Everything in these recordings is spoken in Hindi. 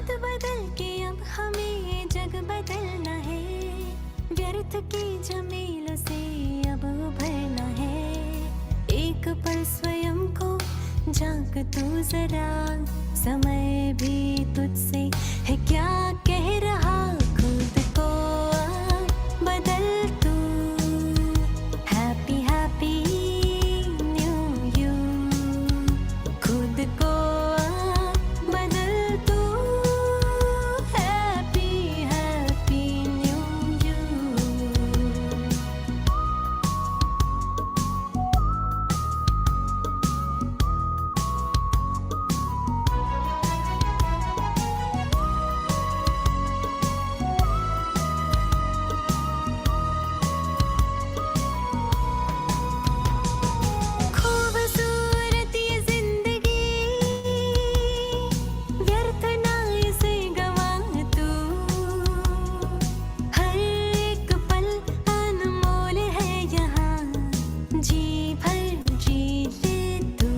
खुद बदल के अब हमें ये जग बदलना है, व्यर्थ की झमेलों से अब उभरना है। एक पल स्वयं को झांक तू जरा, समय भी तुझसे है क्या कह रहा। खुद को बदल तू, हैप्पी हैप्पी न्यू यू। खुद को बदल तू, हैप्पी हैप्पी न्यू यू। खूबसूरत ये जिंदगी, व्यर्थ ना इसे गवा तू। हर एक पल अनमोल है यहाँ, जी भर जी ले तू।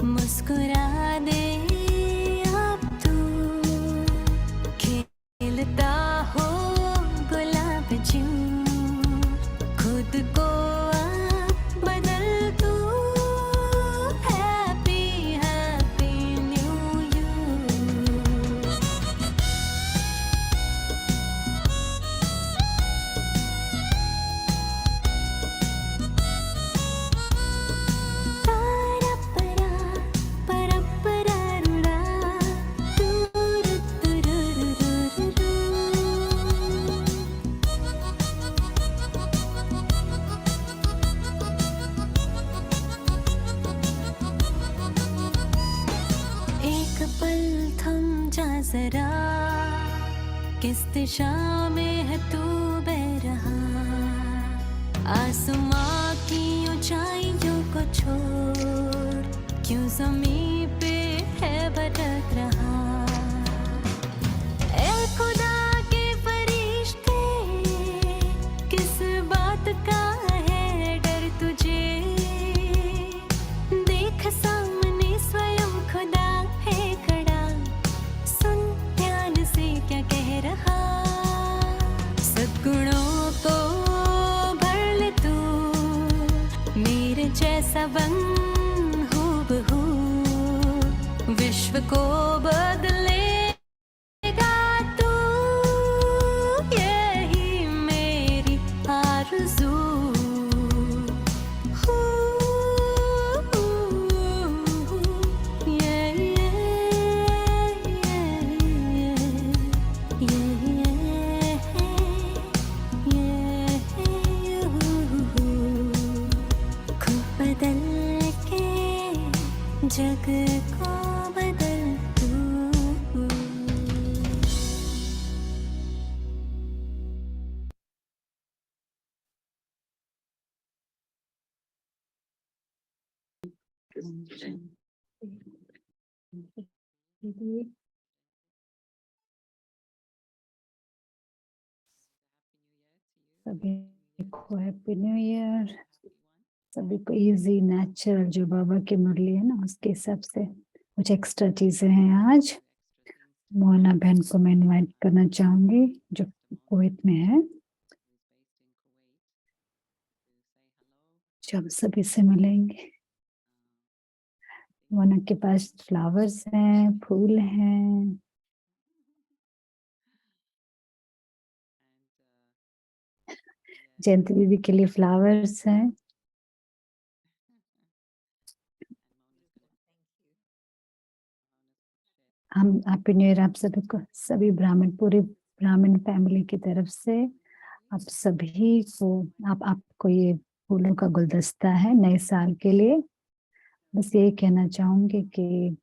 मुस्कुरा दे अब तू, खिलता हो गुलाब यूं। खुद को बदल तू, happy happy new you. Para para rura, turu tururururu. एक पल थम जा जरा, किस दिशा में है तू बह रहा। आसमां की ऊंचाइयों को छोड़, क्यों ज़मीं पे है भटक रहा। ए खुदा के फरिश्ते, किस बात का है डर तुझे। देख सामने स्वयं खुदा है खड़ा, सुन ध्यान से क्या कह रहा। सद्गुणों को भर ले तू, मेरे जैसा बन हूबहू। विश्व को बदलेगा तू, यही मेरी आरज़ू। खुद बदल के जग को बदल तू। सभी को हैप्पी न्यू ईयर। सभी को इजी नेचुरल जो बाबा की मुरली है ना, उसके हिसाब से कुछ एक्स्ट्रा चीजें हैं आज। मोहना बहन को मैं इनवाइट करना चाहूंगी जो कुवैत में है, जो हम सभी से मिलेंगे। मोहना के पास फ्लावर्स हैं, फूल हैं। जयंती दीदी के लिए फ्लावर्स हैं। हम हैप्पी न्यू ईयर आप सभी को, सभी ब्राह्मण, पूरी ब्राह्मण फैमिली की तरफ से आप सभी को। आपको ये फूलों का गुलदस्ता है नए साल के लिए। बस यही कहना चाहूंगी कि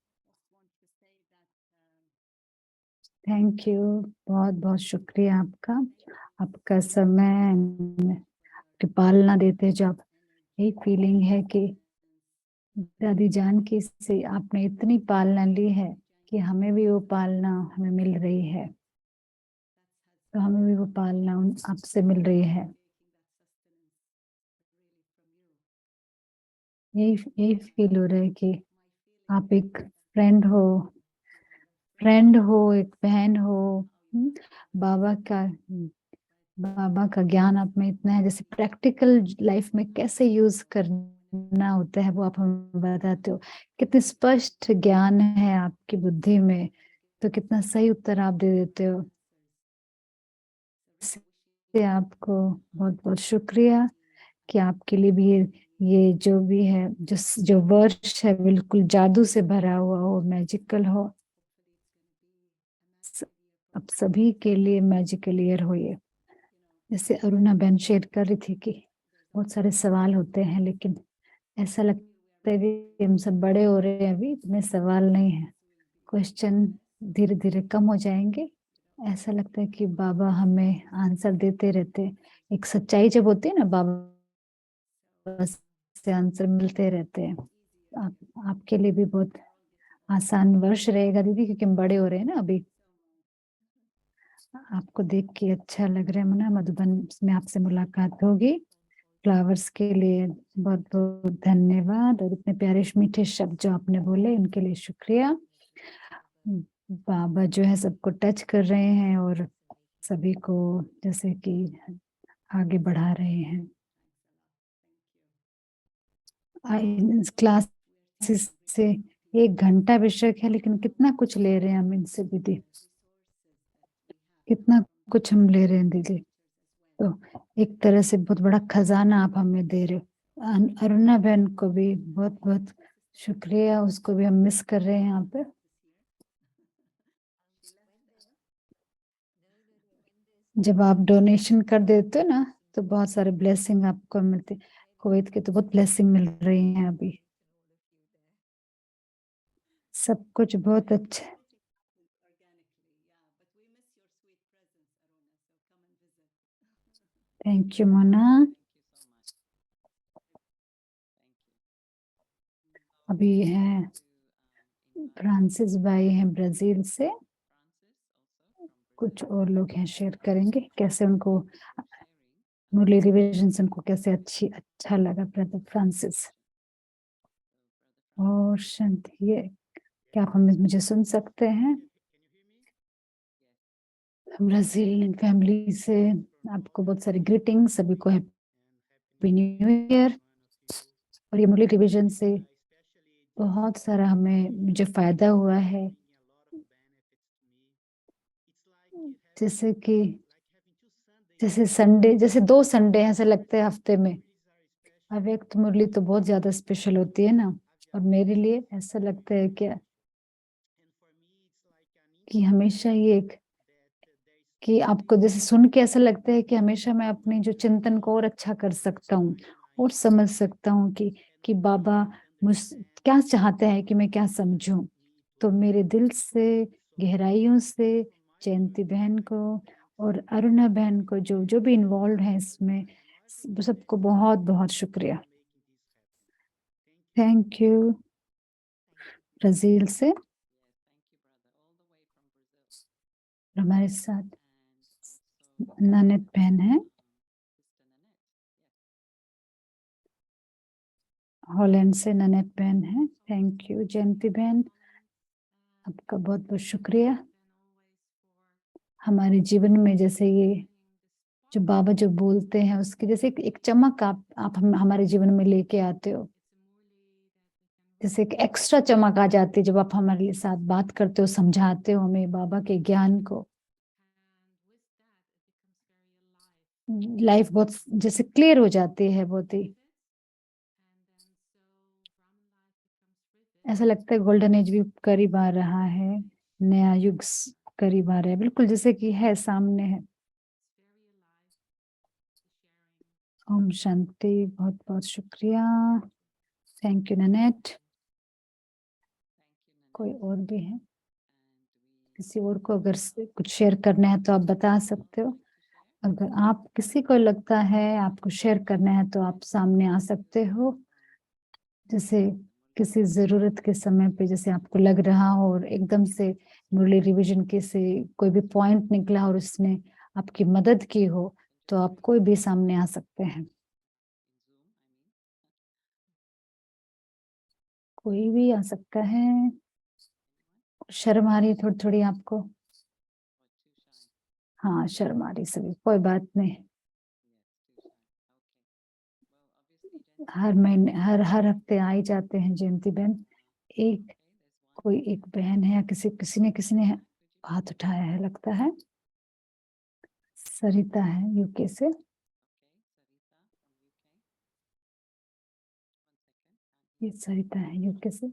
थैंक यू, बहुत बहुत शुक्रिया आपका। आपका समय की पालना देते जब एक फीलिंग है कि दादी जान की से आपने इतनी पालना ली है कि हमें भी वो पालना हमें मिल रही है, तो हमें भी वो पालना आपसे मिल रही है। यही यही फील हो रहा है कि आप एक फ्रेंड हो, फ्रेंड हो, एक बहन हो। बाबा का बाबा का ज्ञान आप में इतना है, जैसे प्रैक्टिकल लाइफ में कैसे यूज करना होता है वो आप हमें बताते हो। कितने स्पष्ट ज्ञान है आपकी बुद्धि में, तो कितना सही उत्तर आप दे देते हो। इसलिए आपको बहुत बहुत शुक्रिया कि आपके लिए भी ये जो भी है, जो वर्ष है बिल्कुल जादू से भरा हुआ हो, मैजिकल हो। अब सभी के लिए मैजिकल ईयर हो ये। जैसे अरुणा बहन शेयर कर रही थी कि बहुत सारे सवाल होते हैं, लेकिन ऐसा लगता है कि हम सब बड़े हो रहे हैं, अभी इतने सवाल नहीं है। क्वेश्चन धीरे धीरे कम हो जाएंगे। ऐसा लगता है कि बाबा हमें आंसर देते रहते हैं। एक सच्चाई जब होती है ना, बाबा से आंसर मिलते रहते हैं। आपके लिए भी बहुत आसान वर्ष रहेगा दीदी, क्योंकि हम बड़े हो रहे हैं ना अभी। आपको देख के अच्छा लग रहा है मना, मधुबन में आपसे मुलाकात होगी। फ्लावर्स के लिए बहुत बहुत धन्यवाद, और इतने प्यारे मीठे शब्द जो आपने बोले उनके लिए शुक्रिया। बाबा जो है सबको टच कर रहे हैं और सभी को जैसे कि आगे बढ़ा रहे हैं। क्लासेस से 1 घंटा बेशक है, लेकिन कितना कुछ ले रहे हैं हम इनसे दीदी, कितना कुछ हम ले रहे हैं दीदी। तो एक तरह से बहुत बड़ा खजाना आप हमें दे रहे हो। अरुणा बहन को भी बहुत बहुत शुक्रिया, उसको भी हम मिस कर रहे हैं यहाँ पे। जब आप डोनेशन कर देते हो ना, तो बहुत सारे ब्लेसिंग आपको मिलते। कुवैत के तो बहुत ब्लेसिंग मिल रही है अभी, सब कुछ बहुत अच्छा। Thank you Mona. अभी है फ्रांसिस भाई हैं ब्राजील से, कुछ और लोग हैं, शेयर करेंगे कैसे उनको मुरली रिविजन से उनको कैसे अच्छा लगा। ब्रदर फ्रांसिस और शांति, ये क्या आप हमें मुझे सुन सकते हैं? ब्राजील फैमिली से आपको बहुत सारी ग्रीटिंग्स, सभी को हैप्पी न्यू ईयर। और ये मुरली रिविजन से बहुत सारा हमें मुझे फायदा हुआ है, जैसे कि जैसे संडे, जैसे 2 संडे ऐसे लगते हैं हफ्ते में। अव्यक्त मुरली तो बहुत ज्यादा स्पेशल होती है ना, और मेरे लिए ऐसा लगता है क्या कि हमेशा ये एक, कि आपको जैसे सुन के ऐसा लगता है कि हमेशा मैं अपने जो चिंतन को और अच्छा कर सकता हूँ और समझ सकता हूँ कि बाबा मुझ क्या चाहते हैं कि मैं क्या समझूं। तो मेरे दिल से गहराइयों से जयंती बहन को और अरुणा बहन को, जो जो भी इन्वॉल्व है इसमें, सबको बहुत बहुत शुक्रिया। Thank you. ब्राजील से हमारे साथ ननद बहन है, हॉलैंड से ननद बहन है। थैंक यू जयंती बहन, आपका बहुत बहुत शुक्रिया। हमारे जीवन में जैसे ये जो बाबा जो बोलते हैं उसकी जैसे एक चमक आप हमारे जीवन में लेके आते हो। जैसे एक एक्स्ट्रा चमक आ जाती है जब आप हमारे साथ बात करते हो, समझाते हो हमें बाबा के ज्ञान को। लाइफ बहुत जैसे क्लियर हो जाती है, बहुत ही ऐसा लगता है गोल्डन एज भी करीब आ रहा है, नया युग करीब आ रहा है, बिल्कुल जैसे कि है सामने है। ओम शांति, बहुत बहुत शुक्रिया। थैंक यू ननेट। कोई और भी है? किसी और को अगर कुछ शेयर करना है तो आप बता सकते हो। अगर आप किसी को लगता है आपको शेयर करना है तो आप सामने आ सकते हो। जैसे किसी जरूरत के समय पे जैसे आपको लग रहा हो और एकदम से मुरली रिवीजन के से कोई भी पॉइंट निकला और उसने आपकी मदद की हो, तो आप कोई भी सामने आ सकते हैं, कोई भी आ सकता है। शर्म आ रही है थोड़ी थोड़ी आपको? हाँ, शर्म आ रही सभी, कोई बात नहीं। हर महीने हर हर हफ्ते आ ही जाते हैं जयंती बहन। एक कोई एक बहन है या किसी ने हाथ उठाया है लगता है। सरिता है यूके से। ये सरिता है यूके से।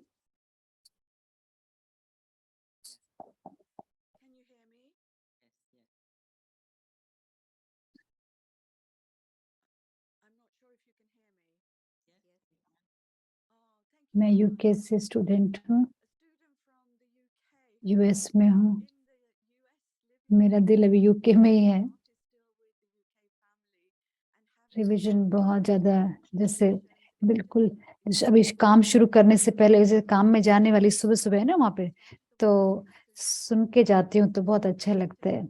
मैं यूके से स्टूडेंट हूँ, यूएस में हूँ। मेरा दिल अभी यूके में ही है। रिवीजन बहुत ज्यादा, जैसे बिल्कुल अभी काम शुरू करने से पहले, जैसे काम में जाने वाली सुबह सुबह है ना वहाँ पे, तो सुन के जाती हूँ तो बहुत अच्छा लगता है।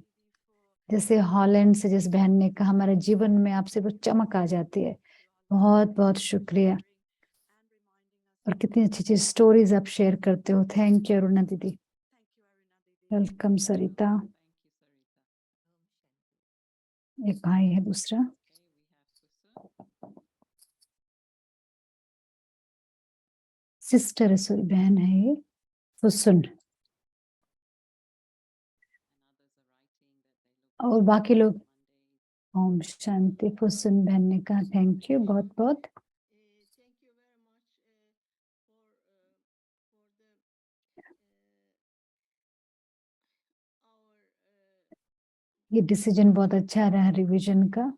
जैसे हॉलैंड से जिस बहन ने कहा, हमारे जीवन में आपसे वो चमक आ जाती है। बहुत बहुत शुक्रिया। और कितनी अच्छी अच्छी स्टोरीज आप शेयर करते हो। थैंक यू अरुणा दीदी। वेलकम सरिता। एक भाई है दूसरा। सिस्टर है, सॉरी बहन है ये, फुसुन। और बाकी लोग ओम शांति। फुसुन बहन ने कहा थैंक यू बहुत बहुत। ये डिसीजन बहुत अच्छा रहा रिवीजन का,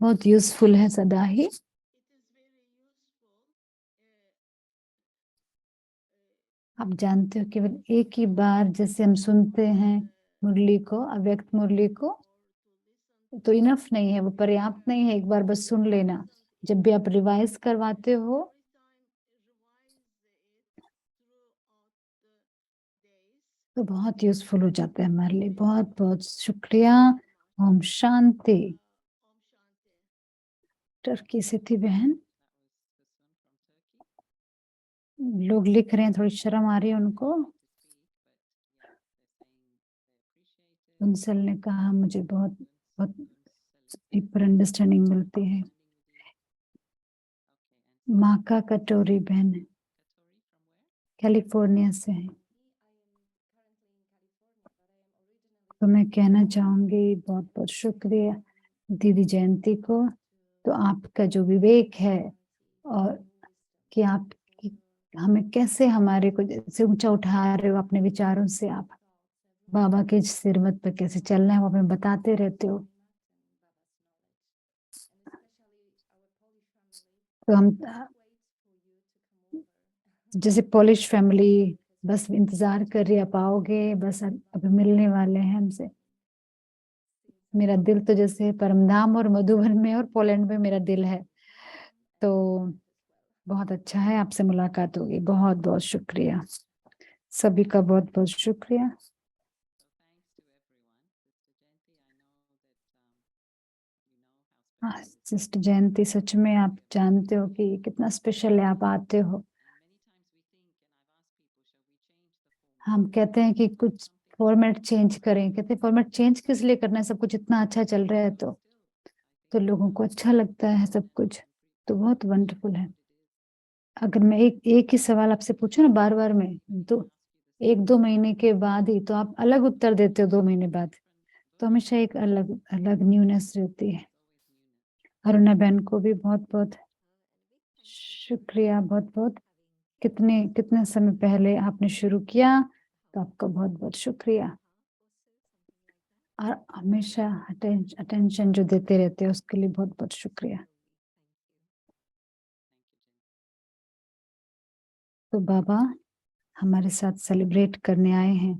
बहुत यूजफुल है सदा ही। आप जानते हो केवल एक ही बार जैसे हम सुनते हैं मुरली को, अव्यक्त मुरली को, तो इनफ नहीं है, वो पर्याप्त नहीं है। एक बार बस सुन लेना। जब भी आप रिवाइज करवाते हो तो बहुत यूजफुल हो जाता है हमारे लिए। बहुत बहुत शुक्रिया। ओम शांति। टर्की से थी बहन। लोग लिख रहे हैं, थोड़ी शर्म आ रही है उनको। उनसल ने कहा मुझे बहुत बहुत डीपर अंडरस्टैंडिंग मिलती है। माँ का कटोरी बहन है, कैलिफोर्निया से है। तो मैं कहना चाहूंगी बहुत बहुत शुक्रिया दीदी जयंती को। तो आपका जो विवेक है, और कि आप हमें कैसे हमारे को से ऊंचा उठा रहे हो अपने विचारों से, आप बाबा के सिरमत पर कैसे चलना है वो हमें बताते रहते हो। तो हम जैसे पॉलिश फैमिली बस इंतजार कर रही है, आप आओगे, बस अभी मिलने वाले हैं हमसे। मेरा दिल तो जैसे परमधाम और मधुबन में और पोलैंड में मेरा दिल है। तो बहुत अच्छा है, आपसे मुलाकात होगी। बहुत बहुत शुक्रिया, सभी का बहुत बहुत शुक्रिया। हाँ सिस्टर जयंती, सच में आप जानते हो कि कितना स्पेशल है, आप आते हो। हम कहते हैं कि कुछ फॉर्मेट चेंज करें, कहते हैं फॉर्मेट चेंज किस लिए करना है, सब कुछ इतना अच्छा चल रहा है तो लोगों को अच्छा लगता है सब कुछ, तो बहुत वंडरफुल है। अगर मैं एक एक ही सवाल आपसे पूछूं ना बार बार में, तो एक दो महीने के बाद ही तो आप अलग उत्तर देते हो, 2 महीने बाद तो हमेशा एक अलग अलग न्यूनेस रहती है। अरुणा बहन को भी बहुत बहुत शुक्रिया, बहुत बहुत। कितने कितने समय पहले आपने शुरू किया, तो आपका बहुत बहुत शुक्रिया। और हमेशा अटेंशन जो देते रहते हैं उसके लिए बहुत बहुत शुक्रिया। तो बाबा हमारे साथ सेलिब्रेट करने आए हैं।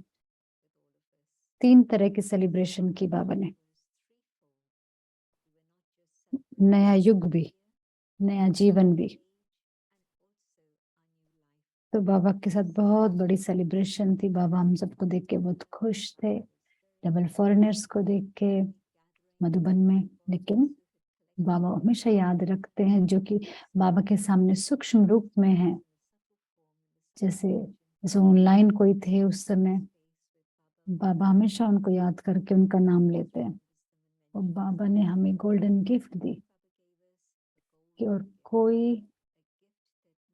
3 तरह की सेलिब्रेशन की बाबा ने, नया युग भी, नया जीवन भी। तो बाबा के साथ बहुत बड़ी सेलिब्रेशन थी। बाबा हम सबको देख के बहुत खुश थे, डबल फॉरेनर्स को देख के मधुबन में। लेकिन बाबा हमेशा याद रखते हैं जो कि बाबा के सामने सूक्ष्म रूप में है, जैसे जैसे ऑनलाइन कोई थे उस समय, बाबा हमेशा उनको याद करके उनका नाम लेते हैं। और बाबा ने हमें गोल्डन गिफ्ट दी कि और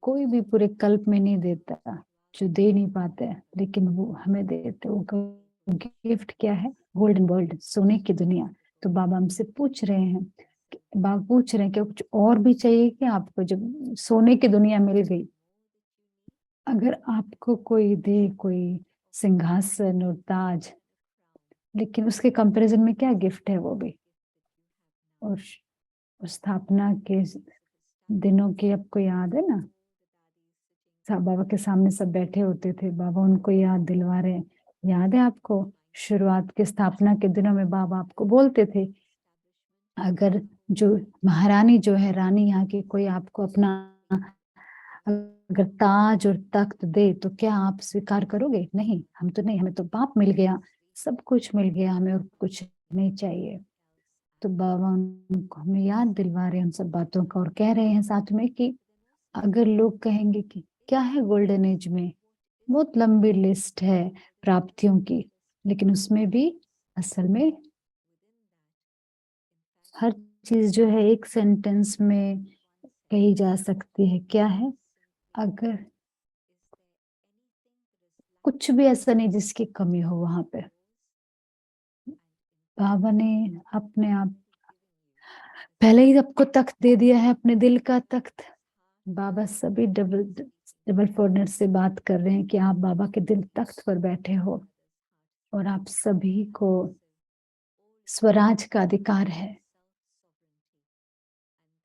कोई भी पूरे कल्प में नहीं देता, जो दे नहीं पाते, लेकिन वो हमें देते। वो गिफ्ट क्या है? गोल्डन वर्ल्ड, सोने की दुनिया। तो बाबा हमसे पूछ रहे हैं, बाबा पूछ रहे हैं कि कुछ और भी चाहिए कि आपको? जब सोने की दुनिया मिल गई, अगर आपको कोई दे कोई सिंहासन और ताज, लेकिन उसके कंपैरिजन में क्या गिफ्ट है वो भी? और स्थापना के दिनों की आपको याद है ना, बाबा के सामने सब बैठे होते थे, बाबा उनको याद दिलवा रहे हैं। याद है आपको शुरुआत के स्थापना के दिनों में बाबा आपको बोलते थे, अगर जो महारानी जो है, रानी यहाँ की, कोई आपको अपना अगर ताज और तख्त दे तो क्या आप स्वीकार करोगे? नहीं, हम तो नहीं, हमें तो बाप मिल गया, सब कुछ मिल गया, हमें और कुछ नहीं चाहिए। तो बाबा उनको हमें याद दिलवा रहे हैं उन सब बातों का, और कह रहे हैं साथ में कि अगर लोग कहेंगे कि क्या है गोल्डन एज में, बहुत लंबी लिस्ट है प्राप्तियों की, लेकिन उसमें भी असल में हर चीज जो है एक सेंटेंस में कही जा सकती है। क्या है? अगर कुछ भी ऐसा नहीं जिसकी कमी हो वहां पे, बाबा ने अपने आप पहले ही आपको तख्त दे दिया है, अपने दिल का तख्त। बाबा सभी डबल फॉरनर से बात कर रहे हैं कि आप बाबा के दिल तख्त पर बैठे हो, और आप सभी को स्वराज का अधिकार है।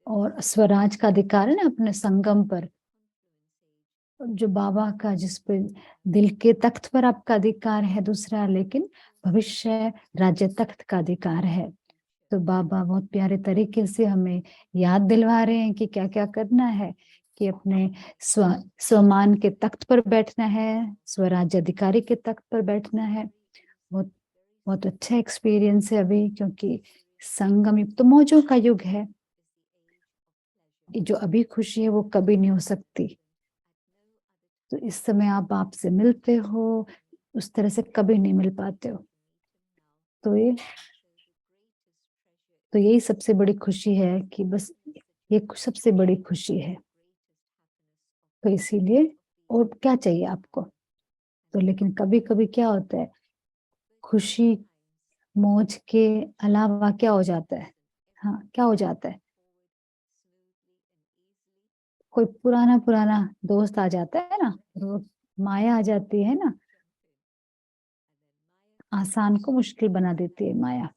और स्वराज का अधिकार है ना अपने संगम पर, जो बाबा का, जिस पे दिल के तख्त पर आपका अधिकार है दूसरा, लेकिन भविष्य राज्य तख्त का अधिकार है। तो बाबा बहुत प्यारे तरीके से हमें याद दिलवा रहे हैं कि क्या क्या करना है, कि अपने स्वमान के तख्त पर बैठना है, स्वराज्य अधिकारी के तख्त पर बैठना है। बहुत बहुत अच्छा एक्सपीरियंस है अभी, क्योंकि संगम युग तो मौजों का युग है। जो अभी खुशी है वो कभी नहीं हो सकती। तो इस समय आप आपसे मिलते हो, उस तरह से कभी नहीं मिल पाते हो। तो यही सबसे बड़ी खुशी है कि बस ये सबसे बड़ी खुशी है। तो इसीलिए और क्या चाहिए आपको? तो लेकिन कभी कभी क्या होता है, खुशी मौज के अलावा क्या हो जाता है? हाँ, क्या हो जाता है? कोई पुराना पुराना दोस्त आ जाता है ना, वो माया आ जाती है ना, आसान को मुश्किल बना देती है माया।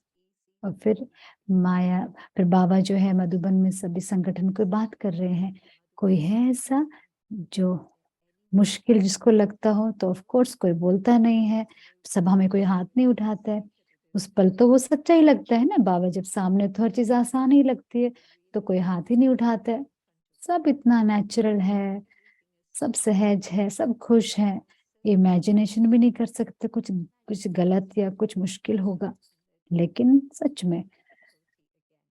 और फिर माया, फिर बाबा जो है मधुबन में सभी संगठन को बात कर रहे हैं, कोई है ऐसा जो मुश्किल जिसको लगता हो? तो ऑफ कोर्स कोई बोलता नहीं है, सभा में कोई हाथ नहीं उठाता है। उस पल तो वो सच्चा ही लगता है ना, बाबा जब सामने तो हर चीज आसान ही लगती है, तो कोई हाथ ही नहीं उठाता है। सब इतना नेचुरल है, सब सहज है, सब खुश है। इमेजिनेशन भी नहीं कर सकते कुछ कुछ गलत या कुछ मुश्किल होगा, लेकिन सच में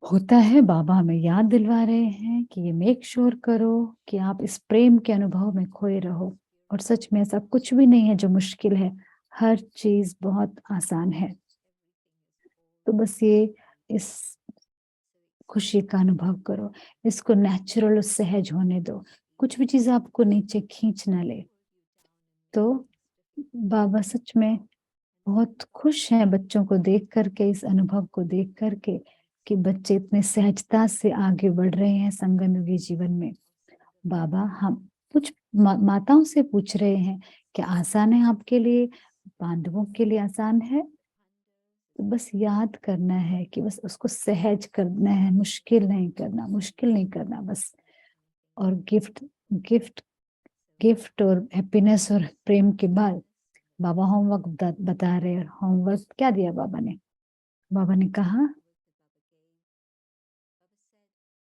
होता है। बाबा हमें याद दिलवा रहे हैं कि ये मेक श्योर करो कि आप इस प्रेम के अनुभव में खोए रहो। और सच में ऐसा कुछ भी नहीं है जो मुश्किल है, हर चीज बहुत आसान है। तो बस ये इस खुशी का अनुभव करो, इसको नेचुरल और सहज होने दो, कुछ भी चीज आपको नीचे खींच ना ले। तो बाबा सच में बहुत खुश हैं बच्चों को देख करके, इस अनुभव को देख करके, कि बच्चे इतने सहजता से आगे बढ़ रहे हैं संगम युगी जीवन में। बाबा हम कुछ माताओं से पूछ रहे हैं, क्या आसान है आपके लिए, बांधवों के लिए आसान है? तो बस याद करना है कि बस उसको सहज करना है, मुश्किल नहीं करना, मुश्किल नहीं करना बस। और गिफ्ट गिफ्ट गिफ्ट और हैप्पीनेस और प्रेम के बाद बाबा होमवर्क बता रहे हैं। होमवर्क क्या दिया बाबा ने? बाबा ने कहा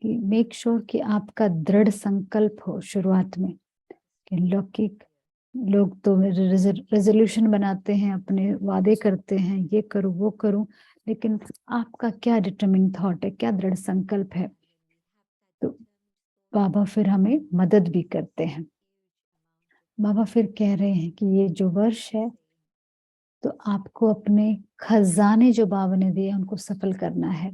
कि मेक श्योर कि आपका दृढ़ संकल्प हो शुरुआत में। कि लौकिक लोग तो रेजोल्यूशन बनाते हैं, अपने वादे करते हैं, ये करूं वो करूं, लेकिन आपका क्या डिटरमिन थॉट है, क्या दृढ़ संकल्प है? तो बाबा फिर हमें मदद भी करते हैं। बाबा फिर कह रहे हैं कि ये जो वर्ष है तो आपको अपने खजाने जो बाबा ने दिए उनको सफल करना है।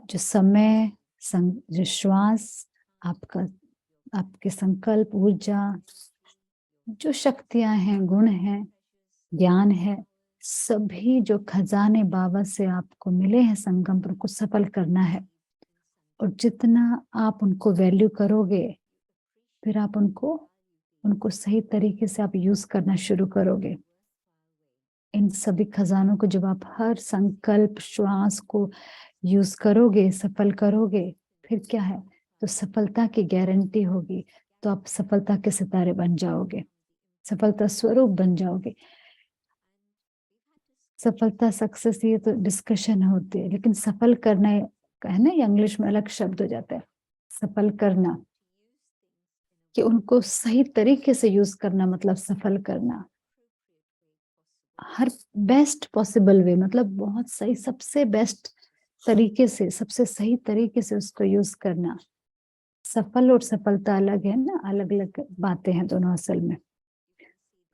जो समय, जो श्वास, आपका, आपके संकल्प, ऊर्जा, जो शक्तियां हैं, गुण हैं, ज्ञान है, सभी जो खजाने बाबा से आपको मिले हैं संगम पर, उनको सफल करना है। और जितना आप उनको वैल्यू करोगे, फिर आप उनको उनको सही तरीके से आप यूज करना शुरू करोगे। इन सभी खजानों को जब आप हर संकल्प, श्वास को यूज करोगे, सफल करोगे, फिर क्या है, तो सफलता की गारंटी होगी। तो आप सफलता के सितारे बन जाओगे, सफलता स्वरूप बन जाओगे। सफलता, सक्सेस, ये तो डिस्कशन होती है, लेकिन सफल करना है ना, ये इंग्लिश में अलग शब्द हो जाता है। सफल करना, कि उनको सही तरीके से यूज करना, मतलब सफल करना हर बेस्ट पॉसिबल वे, मतलब बहुत सही, सबसे बेस्ट तरीके से, सबसे सही तरीके से उसको यूज करना। सफल और सफलता अलग है ना, अलग अलग बातें हैं दोनों असल में।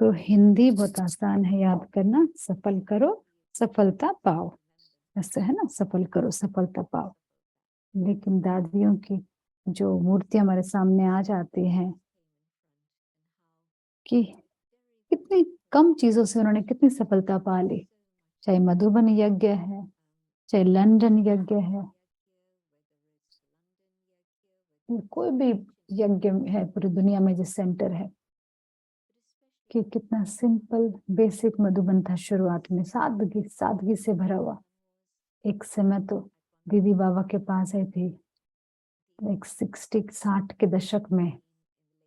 तो हिंदी बहुत आसान है याद करना, सफल करो सफलता पाओ, ऐसा है ना, सफल करो सफलता पाओ। लेकिन दादियों की जो मूर्ति हमारे सामने आ जाती है कि कितनी कम चीजों से उन्होंने कितनी सफलता पा ली, चाहे मधुबन यज्ञ है, चाहे लंदन यज्ञ है, कोई भी यज्ञ है पूरी दुनिया में जो सेंटर है, कि कितना सिंपल बेसिक मधुबन था शुरुआत में, सादगी सादगी से भरा हुआ। एक समय तो दीदी बाबा के पास आई थी, एक 60 के दशक में,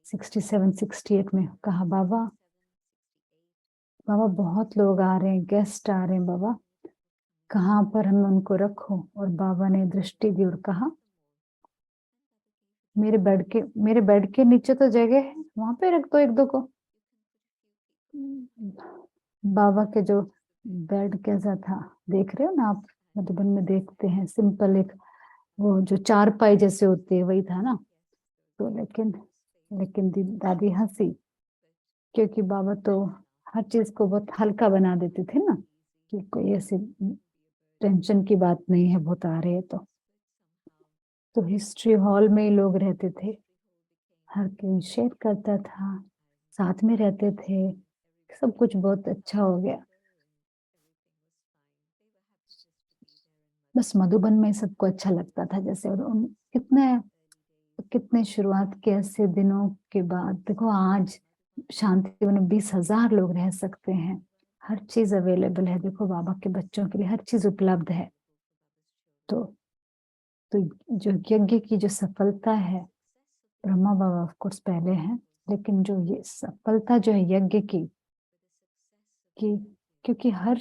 67 68 में, कहा बाबा, बाबा बहुत लोग आ रहे हैं, गेस्ट आ रहे हैं बाबा, कहाँ पर हम उनको रखूं। और बाबा ने दृष्टि दी और कहा, मेरे बेड के नीचे तो जगह है, वहां पे रख दो एक दो को। बाबा के जो बेड कैसा था, देख रहे हो ना आप, मधुबन में देखते हैं, सिंपल एक वो जो चारपाई जैसे होती है, वही था ना। तो लेकिन दादी हंसी, क्योंकि बाबा तो हर चीज को बहुत हल्का बना देते थे ना, कि कोई ऐसी टेंशन की बात नहीं है, बहुत आ रहे हैं तो हिस्ट्री हॉल में ही लोग रहते थे, हर कोई शेयर करता था, साथ में रहते थे, सब कुछ बहुत अच्छा हो गया। बस मधुबन में सबको अच्छा लगता था जैसे, और कितने कितने शुरुआत के ऐसे दिनों के बाद देखो आज शांति में 20,000 लोग रह सकते हैं, हर चीज अवेलेबल है। देखो बाबा के बच्चों के लिए हर चीज उपलब्ध है। तो तो जो यज्ञ की जो सफलता है, ब्रह्मा बाबा ऑफ कोर्स पहले हैं, लेकिन जो ये सफलता जो है यज्ञ की, क्योंकि हर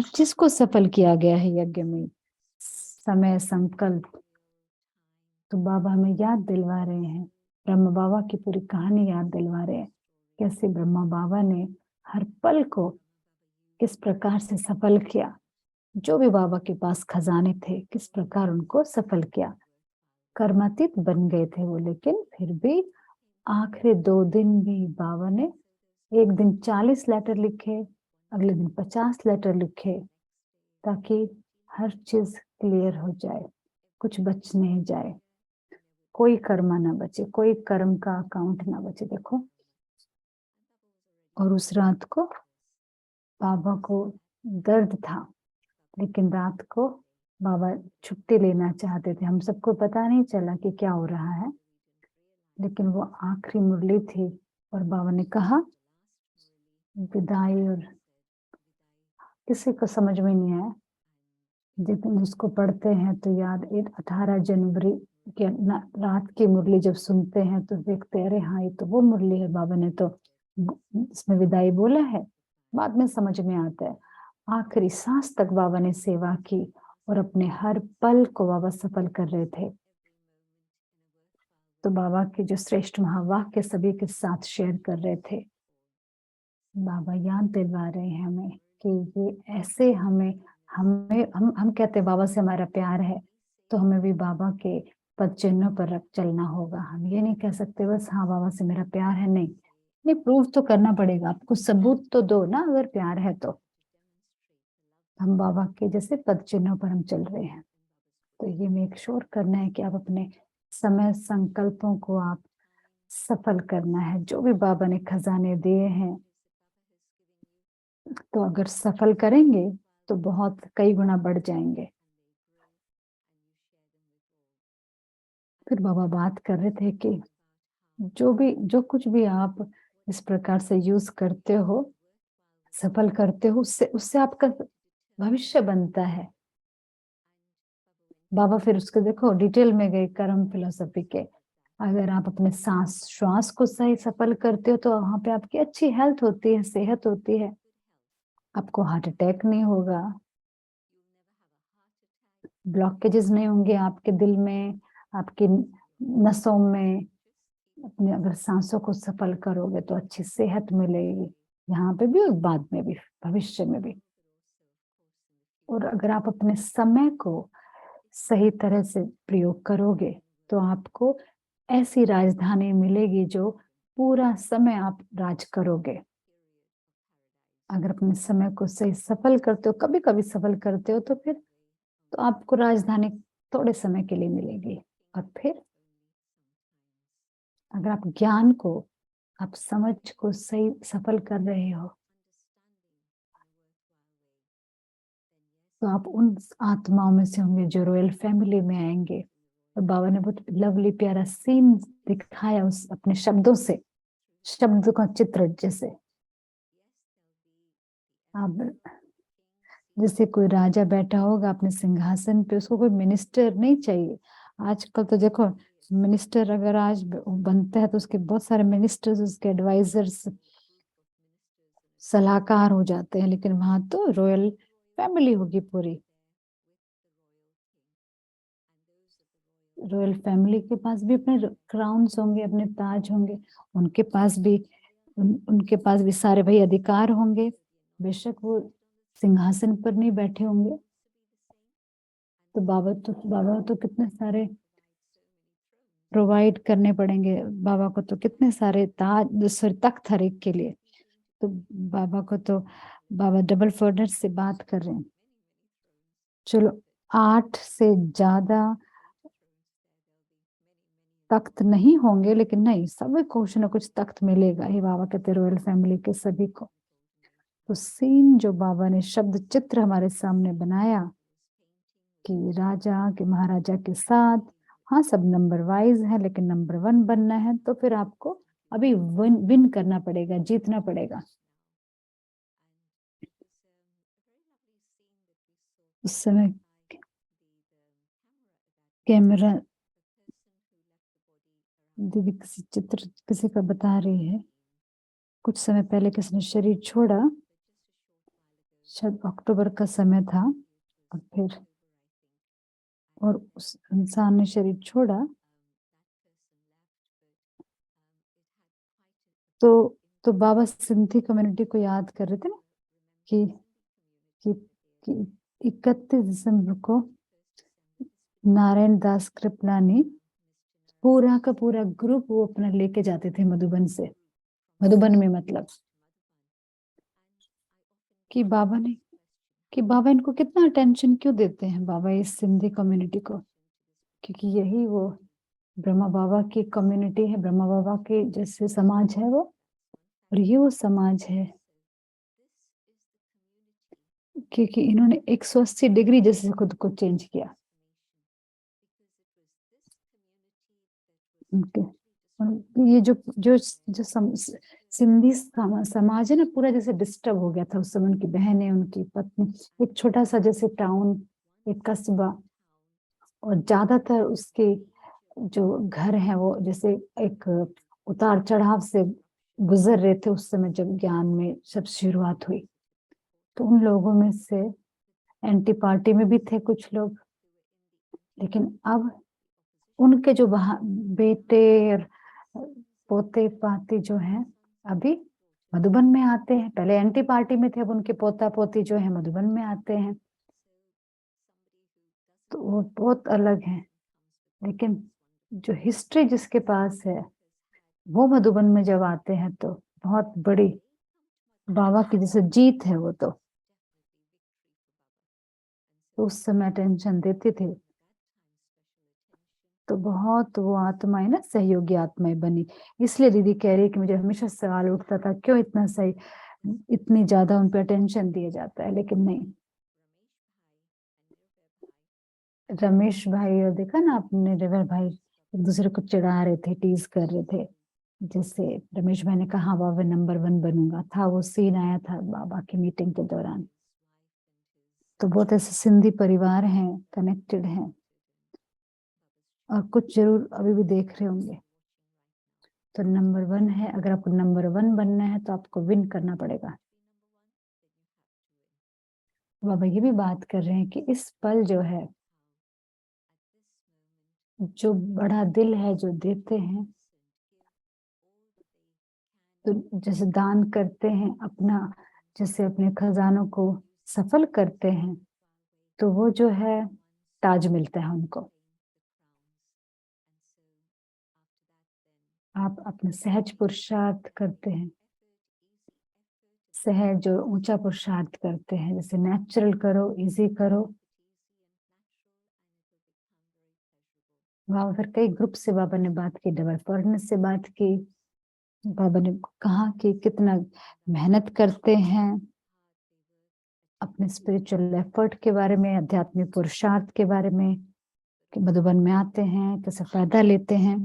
चीज को सफल किया गया है यज्ञ में, समय, संकल्प। तो बाबा हमें याद दिलवा रहे हैं, ब्रह्मा बाबा की पूरी कहानी याद दिलवा रहे हैं, कैसे ब्रह्मा बाबा ने हर पल को किस प्रकार से सफल किया, जो भी बाबा के पास खजाने थे किस प्रकार उनको सफल किया। कर्मातीत बन गए थे वो, लेकिन फिर भी आखिरी 2 दिन भी बाबा ने एक दिन 40 लेटर लिखे, अगले दिन 50 लेटर लिखे, ताकि हर चीज क्लियर हो जाए, कुछ बच नहीं जाए, कोई कर्मा ना बचे, कोई कर्म का अकाउंट ना बचे। देखो, और उस रात को बाबा को दर्द था, लेकिन रात को बाबा छुट्टी लेना चाहते थे, हम सबको पता नहीं चला कि क्या हो रहा है, लेकिन वो आखिरी मुरली थी और बाबा ने कहा विदाई, और किसी को समझ में नहीं आया, जितने जिसको पढ़ते हैं तो याद, 18 जनवरी के रात की मुरली जब सुनते हैं तो देखते हैं, अरे हाँ ये तो वो मुरली है, बाबा ने तो इसमें विदाई बोला है। बाद में समझ में आता है, आखिरी सांस तक बाबा ने सेवा की और अपने हर पल को बाबा सफल कर रहे थे। तो बाबा के जो श्रेष्ठ महावाक्य सभी के साथ शेयर कर रहे थे, बाबा याद दिलवा रहे हैं हमें कि ये ऐसे हमें हमें हम कहते हैं बाबा से हमारा प्यार है, तो हमें भी बाबा के पद चिन्हों पर रख चलना होगा। हम ये नहीं कह सकते बस हाँ बाबा से मेरा प्यार है, नहीं, नहीं, प्रूव तो करना पड़ेगा आपको, सबूत तो दो ना, अगर प्यार है तो। हम बाबा के जैसे पद चिन्हों पर हम चल रहे हैं, तो ये मेक श्योर करना है कि आप अपने समय संकल्पों को आप सफल करना है। जो भी बाबा ने खजाने दिए हैं, तो अगर सफल करेंगे तो बहुत कई गुना बढ़ जाएंगे। फिर बाबा बात कर रहे थे कि जो कुछ भी आप इस प्रकार से यूज करते हो, सफल करते हो, उससे उससे आपका भविष्य बनता है। बाबा फिर उसके देखो डिटेल में गए कर्म फिलोसफी के। अगर आप अपने सांस श्वास को सही सफल करते हो, तो वहां पे आपकी अच्छी हेल्थ होती है, सेहत होती है, आपको हार्ट अटैक नहीं होगा, ब्लॉकेजेस नहीं होंगे आपके दिल में, आपकी नसों में। अपने अगर सांसों को सफल करोगे तो अच्छी सेहत मिलेगी, यहाँ पे भी और बाद में भी, भविष्य में भी। और अगर आप अपने समय को सही तरह से प्रयोग करोगे, तो आपको ऐसी राजधानी मिलेगी जो पूरा समय आप राज करोगे। अगर अपने समय को सही सफल करते हो, कभी कभी सफल करते हो, तो फिर तो आपको राजधानी थोड़े समय के लिए मिलेगी। और फिर अगर आप ज्ञान को, आप समझ को सही सफल कर रहे हो, तो आप उन आत्माओं में से होंगे जो रॉयल फैमिली में आएंगे। और बाबा ने बहुत लवली प्यारा सीन दिखाया उस अपने शब्दों से, शब्द का चित्र जैसे। आप जैसे कोई राजा बैठा होगा अपने सिंहासन पे, उसको कोई मिनिस्टर नहीं चाहिए। आजकल तो देखो, मिनिस्टर अगर आज बनता है तो उसके बहुत सारे मिनिस्टर्स, उसके एडवाइजर्स, सलाहकार हो जाते हैं। लेकिन वहां तो रॉयल फैमिली होगी पूरी। रॉयल फैमिली के पास भी अपने क्राउन्स होंगे, अपने ताज होंगे, उनके पास भी उनके पास भी सारे भाई अधिकार होंगे। बेशक वो सिंहासन पर नहीं बैठे होंगे। तो बाबा तो कितने सारे प्रोवाइड करने पड़ेंगे बाबा को, तो कितने सारे ताज सॉरी तख्त हर एक के लिए। तो बाबा को तो बाबा डबल फर्नेस से बात कर रहे हैं। चलो 8 से ज्यादा तख्त नहीं होंगे, लेकिन नहीं, सभी को कुछ ना कुछ तख्त मिलेगा ही, बाबा कहते रॉयल फैमिली के सभी को। तो सीन जो बाबा ने शब्द चित्र हमारे सामने बनाया कि राजा के महाराजा के साथ, हाँ सब नंबर वाइज है, लेकिन नंबर 1 बनना है, तो फिर आपको अभी विन करना पड़ेगा, जीतना पड़ेगा। उस समय कैमरा दीदी किसी चित्र किसी का बता रही है, कुछ समय पहले किसी ने शरीर छोड़ा, शायद अक्टूबर का समय था, और फिर और उस इंसान ने शरीर छोड़ा। तो बाबा सिंधी कम्युनिटी को याद कर रहे थे ना कि कि, कि 31 दिसंबर को नारायण दास कृपलानी पूरा का पूरा ग्रुप वो अपना लेके जाते थे मधुबन से, मधुबन में, मतलब कि बाबा इनको कितना अटेंशन क्यों देते हैं बाबा इस सिंधी कम्युनिटी को, क्योंकि यही वो ब्रह्मा बाबा की कम्युनिटी है, ब्रह्मा बाबा के जैसे समाज है वो, और ये वो समाज है। क्योंकि इन्होंने 180 डिग्री जैसे खुद को चेंज किया उनके। ये जो जो जो सिंधी समाज है ना, पूरा जैसे डिस्टर्ब हो गया था उस समय। उनकी बहनें, उनकी पत्नी, एक छोटा सा जैसे टाउन, एक कस्बा, और ज्यादातर उसके जो घर हैं वो जैसे एक उतार चढ़ाव से गुजर रहे थे उस समय जब ज्ञान में सब शुरुआत हुई। तो उन लोगों में से एंटी पार्टी में भी थे कुछ लोग, लेकिन अब उनके जो बेटे और पोते पाती जो हैं अभी मधुबन में आते हैं। पहले एंटी पार्टी में थे, अब उनके पोता पोती जो है मधुबन में आते हैं। तो वो बहुत अलग है, लेकिन जो हिस्ट्री जिसके पास है वो मधुबन में जब आते हैं तो बहुत बड़ी बाबा की जैसे जीत है वो। तो उस समय अटेंशन देते थे तो बहुत वो आत्माएं ना सहयोगी आत्माएं बनी। इसलिए दीदी कह रही है कि मुझे हमेशा सवाल उठता था क्यों इतना सही इतनी ज्यादा उन पे अटेंशन दिया जाता है, लेकिन नहीं। रमेश भाई और देखा ना आपने, रिवर भाई एक दूसरे को चिढ़ा रहे थे, टीज कर रहे थे। जैसे रमेश भाई ने कहा बाबा नंबर 1 बनूंगा, था वो सीन आया था बाबा की मीटिंग के दौरान। तो बहुत ऐसे सिंधी परिवार हैं, कनेक्टेड हैं, और कुछ जरूर अभी भी देख रहे होंगे। तो नंबर 1 है, अगर आपको नंबर 1 बनना है तो आपको विन करना पड़ेगा। बाबा ये भी बात कर रहे हैं कि इस पल जो है, जो बड़ा दिल है जो देते हैं, तो जैसे दान करते हैं अपना, जैसे अपने खजानों को सफल करते हैं, तो वो जो है ताज मिलता है उनको। आप अपना सहज पुरुषार्थ करते हैं, सहज और ऊंचा पुरुषार्थ करते हैं, जैसे नेचुरल करो, इजी करो। बाबा फिर कई ग्रुप से बाबा ने बात की, डबल फॉरनेस से बात की। बाबा ने कहा कि कितना मेहनत करते हैं अपने स्पिरिचुअल एफर्ट के बारे में, आध्यात्मिक पुरुषार्थ के बारे में, कि मधुबन में आते हैं कैसे फायदा लेते हैं।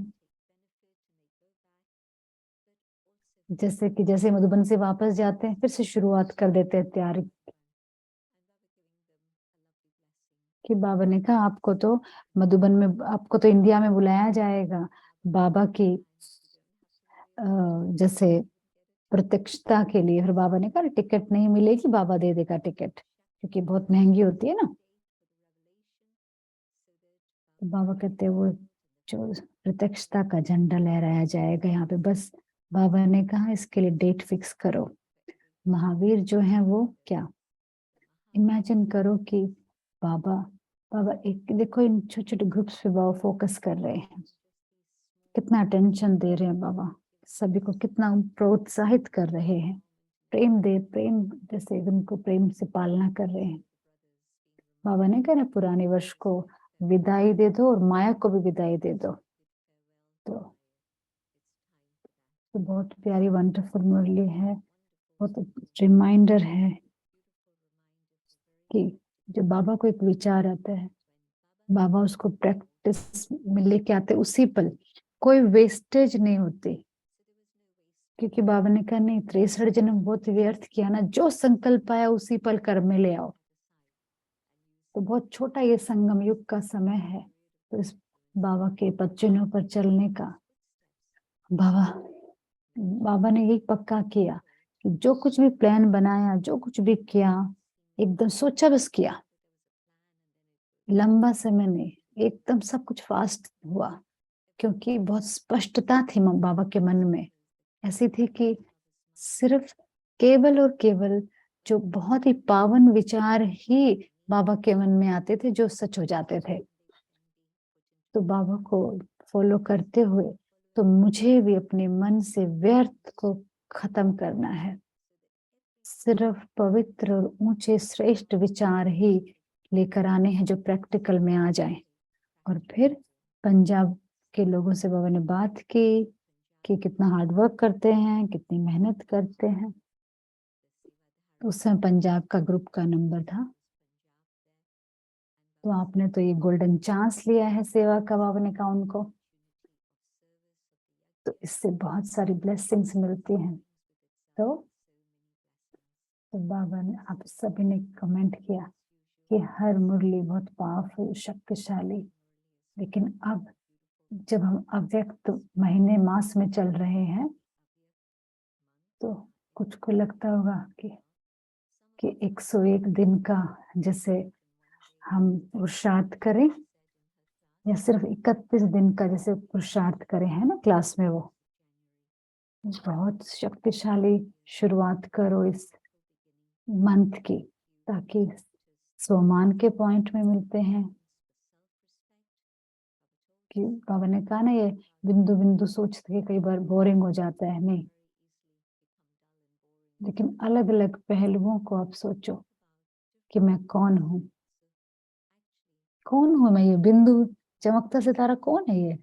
जैसे मधुबन से वापस जाते हैं फिर से शुरुआत कर देते हैं तैयारी। कि बाबा ने कहा आपको तो मधुबन में, आपको तो इंडिया में बुलाया जाएगा बाबा की जैसे प्रत्यक्षता के लिए। फिर बाबा ने कहा टिकट नहीं मिलेगी, बाबा दे देगा टिकट, क्योंकि बहुत महंगी होती है ना। तो बाबा कहते हैं वो जो प्रत्यक्षता का झंडा लहराया जाएगा यहाँ पे, बस बाबा ने कहा इसके लिए डेट फिक्स करो। महावीर जो है वो क्या, इमेजिन करो कि बाबा बाबा एक देखो, इन छोटे छोटे ग्रुप्स पे बाबा फोकस कर रहे हैं, कितना अटेंशन दे रहे हैं बाबा, सभी को कितना प्रोत्साहित कर रहे हैं, प्रेम दे, प्रेम जैसे उनको प्रेम से पालना कर रहे हैं। बाबा ने कहा ना पुराने वर्ष को विदाई दे दो और माया को भी विदाई दे दो। तो बहुत प्यारी वंडरफुल मुरली है, बहुत रिमाइंडर है कि जब बाबा को एक विचार आता है, बाबा उसको प्रैक्टिस में लेके आते उसी पल, कोई वेस्टेज नहीं होती। क्योंकि बाबा ने कहा नहीं, 63 जन्म बहुत व्यर्थ किया ना, जो संकल्प आया उसी पल कर्म में ले आओ। तो बहुत छोटा ये संगम युग का समय है, तो इस बाबा के पच्चनों पर चलने का बाबा ने यही पक्का किया कि जो कुछ भी प्लान बनाया, जो कुछ भी किया, एकदम सोचा बस किया, लंबा समय नहीं, एकदम सब कुछ फास्ट हुआ। क्योंकि बहुत स्पष्टता थी बाबा के मन में, ऐसी थी कि सिर्फ केवल और केवल जो बहुत ही पावन विचार ही बाबा के मन में आते थे, जो सच हो जाते थे। तो बाबा को फॉलो करते हुए तो मुझे भी अपने मन से व्यर्थ को खत्म करना है, सिर्फ पवित्र और ऊंचे श्रेष्ठ विचार ही लेकर आने हैं जो प्रैक्टिकल में आ जाएं। और फिर पंजाब के लोगों से बाबा ने बात की कि कितना हार्ड वर्क करते हैं, कितनी मेहनत करते हैं। तो उस समय पंजाब का ग्रुप का नंबर था, तो आपने तो ये गोल्डन चांस लिया है सेवा का, बाबा ने कहा उनको, तो इससे बहुत सारी ब्लेसिंग्स मिलती हैं। तो बाबा ने, आप सभी ने कमेंट किया कि हर मुरली बहुत पावरफुल, शक्तिशाली, लेकिन अब जब हम अव्यक्त महीने मास में चल रहे हैं तो कुछ को लगता होगा कि 101 दिन का जैसे हम पुरुषार्थ करें, या सिर्फ 31 दिन का जैसे पुरुषार्थ करें, है ना क्लास में वो बहुत शक्तिशाली शुरुआत करो इस मंथ की, ताकि स्वमान के पॉइंट में मिलते हैं, कि बाबा ने कहा ना, ये बिंदु बिंदु सोच के कई बार बोरिंग हो जाता है, नहीं, लेकिन अलग अलग पहलुओं को आप सोचो कि मैं कौन हूँ, कौन हूँ मैं, ये बिंदु चमकता सितारा कौन है ये,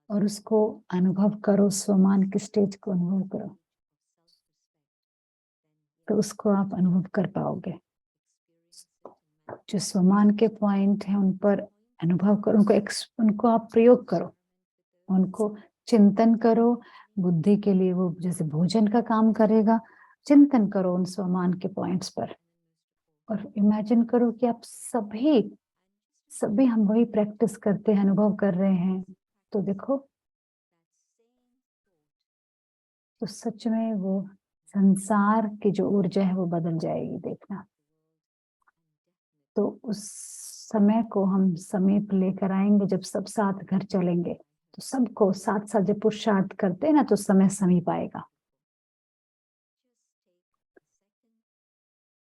और उसको अनुभव करो, स्वमान की स्टेज को अनुभव करो, तो उसको आप अनुभव कर पाओगे। जो स्वमान के पॉइंट है उन पर अनुभव करो, उनको आप प्रयोग करो, उनको चिंतन करो, बुद्धि के लिए वो जैसे भोजन का काम करेगा। चिंतन करो उन स्वमान के पॉइंट्स पर, और इमेजिन करो कि आप सभी हम वही प्रैक्टिस करते हैं, अनुभव कर रहे हैं, तो देखो, तो सच में वो संसार की जो ऊर्जा है वो बदल जाएगी, देखना। तो उस समय को हम समीप लेकर आएंगे जब सब साथ घर चलेंगे, तो सबको साथ साथ जब पुरुषार्थ करते हैं ना, तो समय समीप आएगा।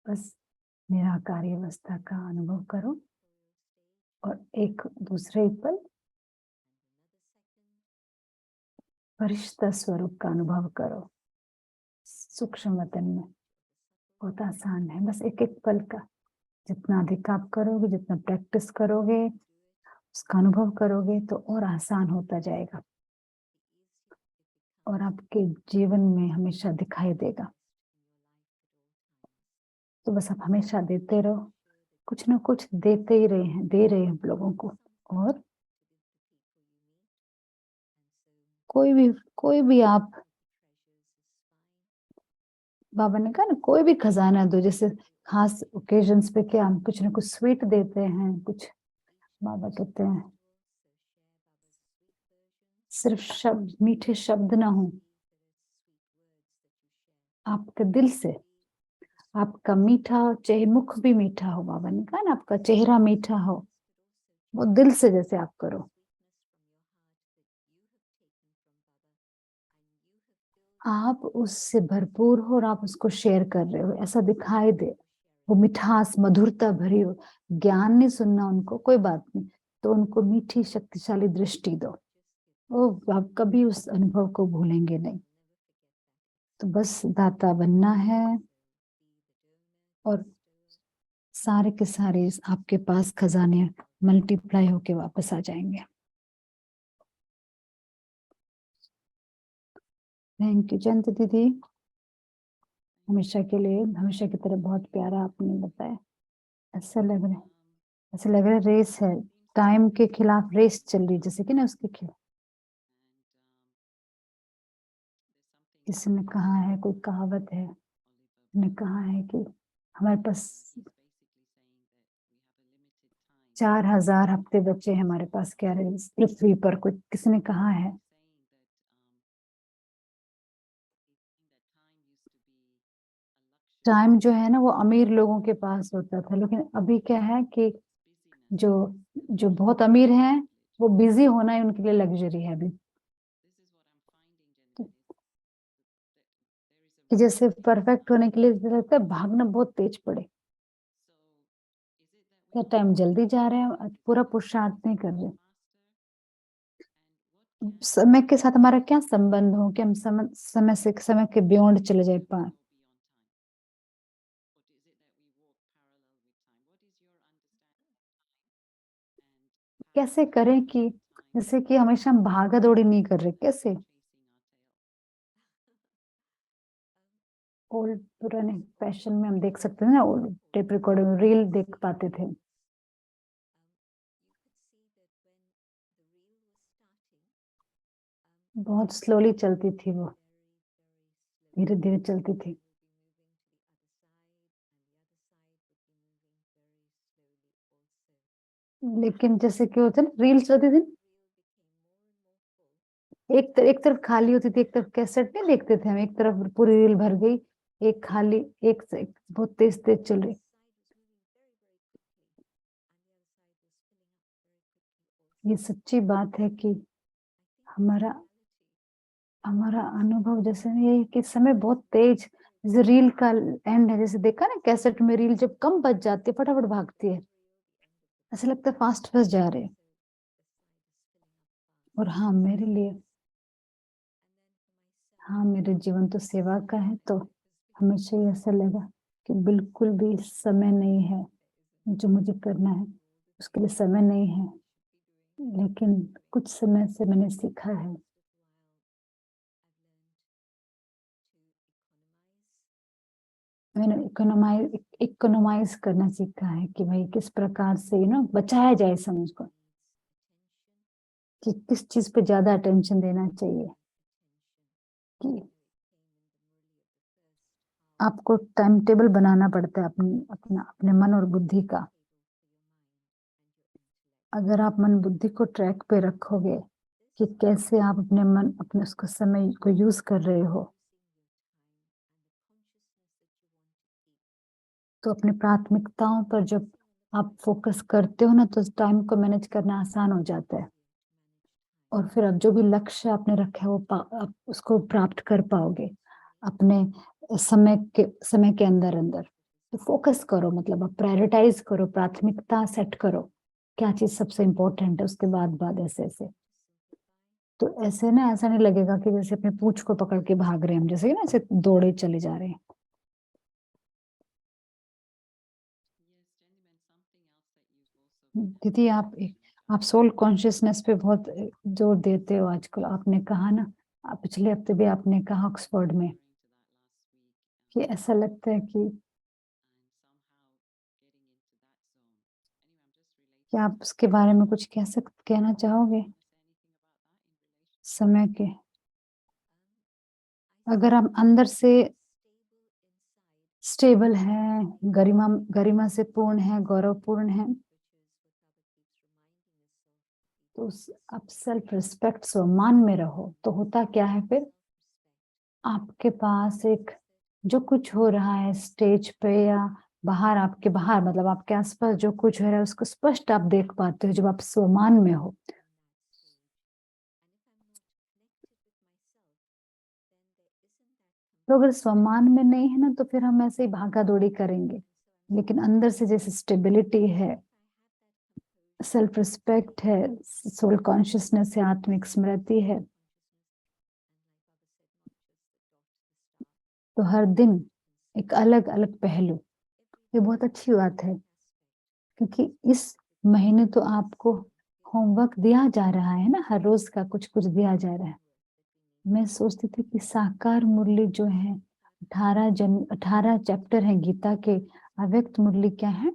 बस निराकार अवस्था का अनुभव करो, और एक दूसरे पल फरिश्ता स्वरूप का अनुभव करो, सूक्ष्म वतन में। बहुत आसान है, बस एक एक पल का, जितना अधिक आप करोगे, जितना प्रैक्टिस करोगे, उसका अनुभव करोगे, तो और आसान होता जाएगा, और आपके जीवन में हमेशा दिखाई देगा। तो बस आप हमेशा देते रहो, कुछ ना कुछ देते ही रहे हैं, दे रहे हैं हम लोगों को। और कोई भी आप, बाबा ने कहा ना, कोई भी खजाना दो, जैसे खास ओकेजन्स पे क्या हम कुछ ना कुछ स्वीट देते हैं, कुछ बाबा कहते हैं सिर्फ शब्द, मीठे शब्द ना हो, आपके दिल से, आपका मीठा चाहे मुख भी मीठा हो, बाबा ने कहा ना, आपका चेहरा मीठा हो, वो दिल से जैसे आप करो, आप उससे भरपूर हो और आप उसको शेयर कर रहे हो, ऐसा दिखाई दे, वो मिठास मधुरता भरी हो। ज्ञान नहीं सुनना उनको, कोई बात नहीं, तो उनको मीठी शक्तिशाली दृष्टि दो, वो आप कभी उस अनुभव को भूलेंगे नहीं। तो बस दाता बनना है, और सारे के सारे आपके पास खजाने मल्टीप्लाई होके वापस आ जाएंगे। थैंक यू जयंती दीदी, हमेशा के लिए, हमेशा की तरह बहुत प्यारा आपने बताया। ऐसा लग रहा है, ऐसा लग रहा है रेस है, टाइम के खिलाफ रेस चल रही, जैसे कि ना उसके खिलाफ। किसी ने कहा है, कोई कहावत है, ने कहा है कि हमारे पास 4000 हफ्ते बचे हैं हमारे पास, क्या रहे पृथ्वी पर, कोई किसी ने कहा है। टाइम जो है ना वो अमीर लोगों के पास होता था, लेकिन अभी क्या है कि जो जो बहुत अमीर हैं वो बिजी होना ही उनके लिए लग्जरी है अभी, कि जैसे परफेक्ट होने के लिए जैसे लगता है भागना बहुत तेज पड़े, क्या टाइम जल्दी जा रहे हैं, पूरा पुरुषार्थ नहीं कर रहे। समय के साथ हमारा क्या संबंध हो कि हम समय के बियॉन्ड चले जाए पार। कैसे करें कि जैसे कि हमेशा हम भागा दौड़ी नहीं कर रहे, कैसे ओल्ड पुराने फैशन में हम देख सकते हैं ना, ओल्ड टेप रिकॉर्डर में रील देख पाते थे, बहुत स्लोली चलती थी वो, धीरे धीरे चलती थी। लेकिन जैसे कि होता है ना, रील चलती थी, एक तरफ खाली होती थी, एक तरफ कैसेट नहीं देखते थे हम, एक तरफ पूरी रील भर गई, एक खाली, एक से एक बहुत तेज तेज चल रही। ये सच्ची बात है कि हमारा हमारा अनुभव जैसे ये है कि समय बहुत तेज, जैसे रील का एंड है, जैसे देखा ना कैसेट में रील जब कम बच जाती है फटाफट भागती है, ऐसा लगता है फास्ट फास्ट जा रहे हैं। और हाँ मेरे लिए, हाँ मेरे जीवन तो सेवा का है, तो हमेशा ही ऐसा लगा कि बिल्कुल भी समय नहीं है जो मुझे करना है, उसके लिए समय नहीं है। लेकिन कुछ समय से मैंने सीखा है, मैंने इकोनोमाइज करना सीखा है कि भाई किस प्रकार से बचाया जाए समय को, कि किस चीज पे ज्यादा अटेंशन देना चाहिए, कि आपको टाइम टेबल बनाना पड़ता है अपने मन और बुद्धि का। अगर आप मन बुद्धि को ट्रैक पे रखोगे कि कैसे आप अपने उसको समय को यूज कर रहे हो, तो अपनी प्राथमिकताओं पर जब आप फोकस करते हो ना, तो टाइम को मैनेज करना आसान हो जाता है। और फिर अब जो भी लक्ष्य आपने रखा है वो आप उसको प्राप्त कर पाओगे अपने समय के अंदर अंदर। तो फोकस करो, मतलब आप प्रायोरिटाइज करो, प्राथमिकता सेट करो, क्या चीज सबसे इम्पोर्टेंट है, उसके बाद बाद ऐसे ऐसे। तो ऐसे ना, ऐसा नहीं लगेगा कि जैसे अपने पूंछ को पकड़ के भाग रहे हैं हम, जैसे कि ना ऐसे दौड़े चले जा रहे हैं। दीदी आप सोल कॉन्शियसनेस पे बहुत जोर देते हो आजकल। आपने कहा ना, पिछले हफ्ते भी आपने कहा ऑक्सफोर्ड में, कि ऐसा लगता है कि क्या आप उसके बारे में कुछ कहना चाहोगे? समय के, अगर हम अंदर से स्टेबल हैं, गरिमा गरिमा से पूर्ण है, गौरवपूर्ण है, तो आप सेल्फ रिस्पेक्ट सम्मान में रहो, तो होता क्या है फिर, आपके पास एक जो कुछ हो रहा है स्टेज पे या बाहर, आपके बाहर मतलब आपके आसपास जो कुछ हो रहा है उसको स्पष्ट आप देख पाते हो जब आप सम्मान में हो। तो अगर सम्मान में नहीं है ना, तो फिर हम ऐसे ही भागा दौड़ी करेंगे। लेकिन अंदर से जैसे स्टेबिलिटी है, सेल्फ रिस्पेक्ट है, सोल कॉन्शियसनेस है, आत्मिक स्मृति है, तो हर दिन एक अलग अलग पहलू, ये बहुत अच्छी बात है। क्योंकि इस महीने तो आपको होमवर्क दिया जा रहा है ना, हर रोज का कुछ कुछ दिया जा रहा है। मैं सोचती थी कि साकार मुरली जो है, 18 चैप्टर है गीता के, अव्यक्त मुरली क्या है,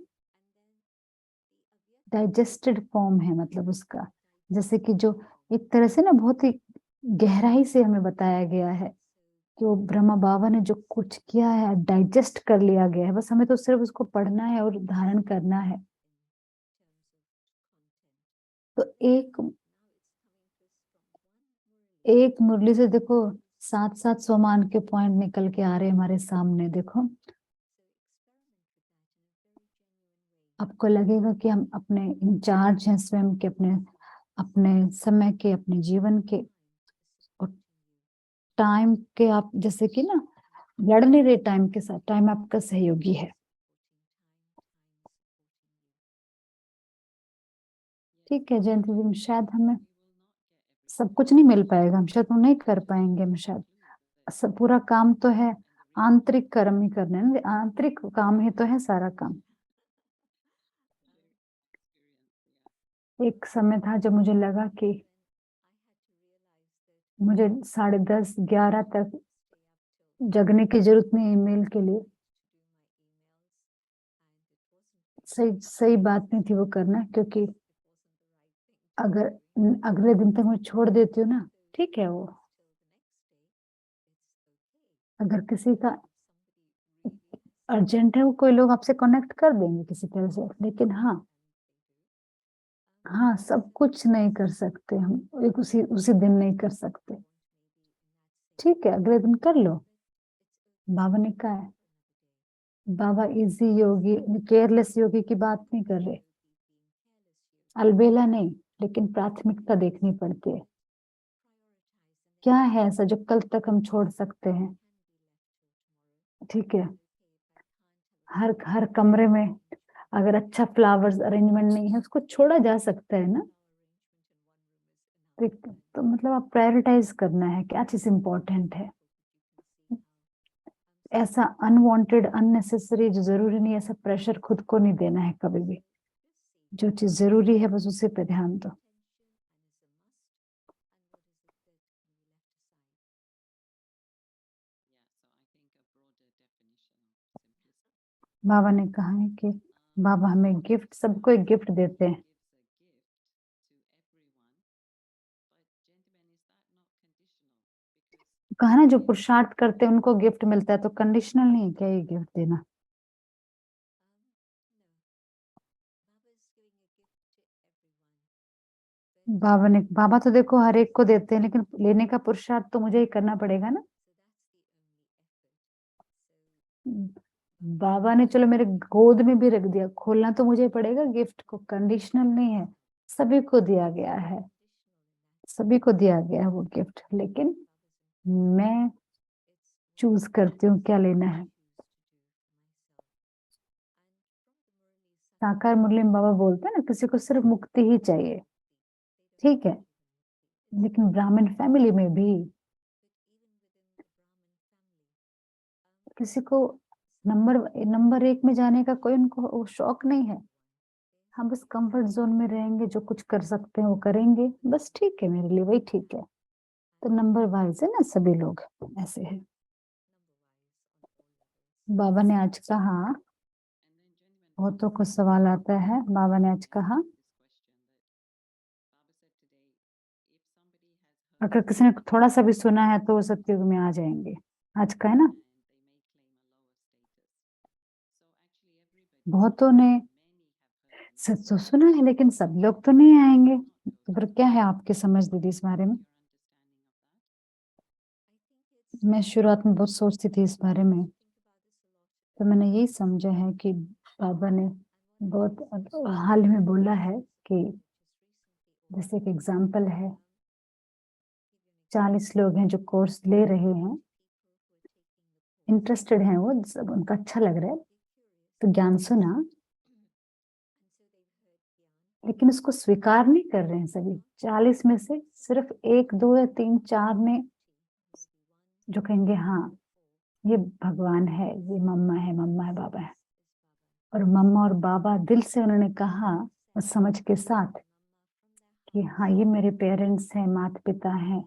डाइजेस्टेड फॉर्म है, मतलब उसका जैसे कि जो एक तरह से ना बहुत ही गहराई से हमें बताया गया है कि वो ब्रह्मा बाबा ने जो कुछ किया है डाइजेस्ट कर लिया गया है, बस हमें तो सिर्फ उसको पढ़ना है और धारण करना है। तो एक मुरली से देखो 7-7 सोमान के पॉइंट निकल के आ रहे हैं हमारे सामने। देखो, आपको लगेगा कि हम अपने इंचार्ज हैं स्वयं के, अपने अपने समय के, अपने जीवन के, और टाइम के आप जैसे कि ना लड़ नहीं रहे टाइम के साथ, टाइम आपका सहयोगी है। ठीक है जयंती जी, शायद हमें सब कुछ नहीं मिल पाएगा, हम शायद वो नहीं कर पाएंगे, हम शायद सब पूरा काम तो है, आंतरिक कर्म ही करने हैं, आंतरिक काम ही तो है सारा काम। एक समय था जब मुझे लगा कि मुझे 10:30-11 तक जगने की जरूरत नहीं ईमेल के लिए। सही सही बात नहीं थी वो करना, क्योंकि अगर अगले दिन तक मैं छोड़ देती हूँ ना, ठीक है वो, अगर किसी का अर्जेंट है, वो कोई लोग आपसे कनेक्ट कर देंगे किसी तरह से, लेकिन हाँ, हाँ सब कुछ नहीं कर सकते हम, एक उसी उसी दिन नहीं कर सकते। ठीक है अगले दिन कर लो, बाबा ने कहा है। बाबा इजी योगी, केयरलेस योगी की बात नहीं कर रहे, अलबेला नहीं, लेकिन प्राथमिकता देखनी पड़ती है। क्या है ऐसा जो कल तक हम छोड़ सकते हैं? ठीक है, हर हर कमरे में अगर अच्छा फ्लावर्स अरेंजमेंट नहीं है, उसको छोड़ा जा सकता है ना। तो मतलब आप प्रायोरिटाइज करना है, क्या चीज इंपॉर्टेंट है। ऐसा अनवांटेड अननेसेसरी जो जरूरी नहीं है, ऐसा प्रेशर खुद को नहीं देना है कभी भी। जो चीज जरूरी है बस उसी पे ध्यान दो। बाबा ने कहा है कि बाबा हमें गिफ्ट, सबको एक गिफ्ट देते हैं। कहा ना जो पुरुषार्थ करते हैं उनको गिफ्ट मिलता है, तो कंडीशनल नहीं है क्या ये गिफ्ट देना। बाबा तो देखो हर एक को देते हैं, लेकिन लेने का पुरुषार्थ तो मुझे ही करना पड़ेगा ना। बाबा ने चलो मेरे गोद में भी रख दिया, खोलना तो मुझे पड़ेगा गिफ्ट को, कंडीशनल नहीं है। सभी को दिया गया है, सभी को दिया गया है वो गिफ्ट, लेकिन मैं चूज करती हूँ क्या लेना है। साकार मुरली में बाबा बोलते हैं ना, किसी को सिर्फ मुक्ति ही चाहिए, ठीक है, लेकिन ब्राह्मण फैमिली में भी किसी को नंबर नंबर 1 में जाने का कोई उनको वो शौक नहीं है। हम बस कंफर्ट जोन में रहेंगे, जो कुछ कर सकते हैं वो करेंगे, बस ठीक है, मेरे लिए वही ठीक है। तो नंबर वाइज है ना, सभी लोग ऐसे है। बाबा ने आज कहा, बहुतों को सवाल आता है, बाबा ने आज कहा अगर किसी ने थोड़ा सा भी सुना है तो वो सत्युग में आ जाएंगे। आज का है ना, बहुतों ने सच तो सुना है लेकिन सब लोग तो नहीं आएंगे। तो फिर क्या है आपकी समझ दीदी इस बारे में। मैं शुरुआत में बहुत सोचती थी इस बारे में, तो मैंने यही समझा है कि बाबा ने बहुत हाल ही में बोला है कि जैसे एक एग्जाम्पल है, 40 लोग हैं जो कोर्स ले रहे हैं, इंटरेस्टेड हैं, वो सब उनका अच्छा लग रहा है, तो ज्ञान सुना, लेकिन उसको स्वीकार नहीं कर रहे हैं सभी। 40 में से सिर्फ 1 2 या 3 4 ने जो कहेंगे हाँ ये भगवान है, ये मम्मा है बाबा है। और मम्मा और बाबा दिल से उन्होंने कहा उस समझ के साथ कि हाँ ये मेरे पेरेंट्स हैं, माता पिता हैं,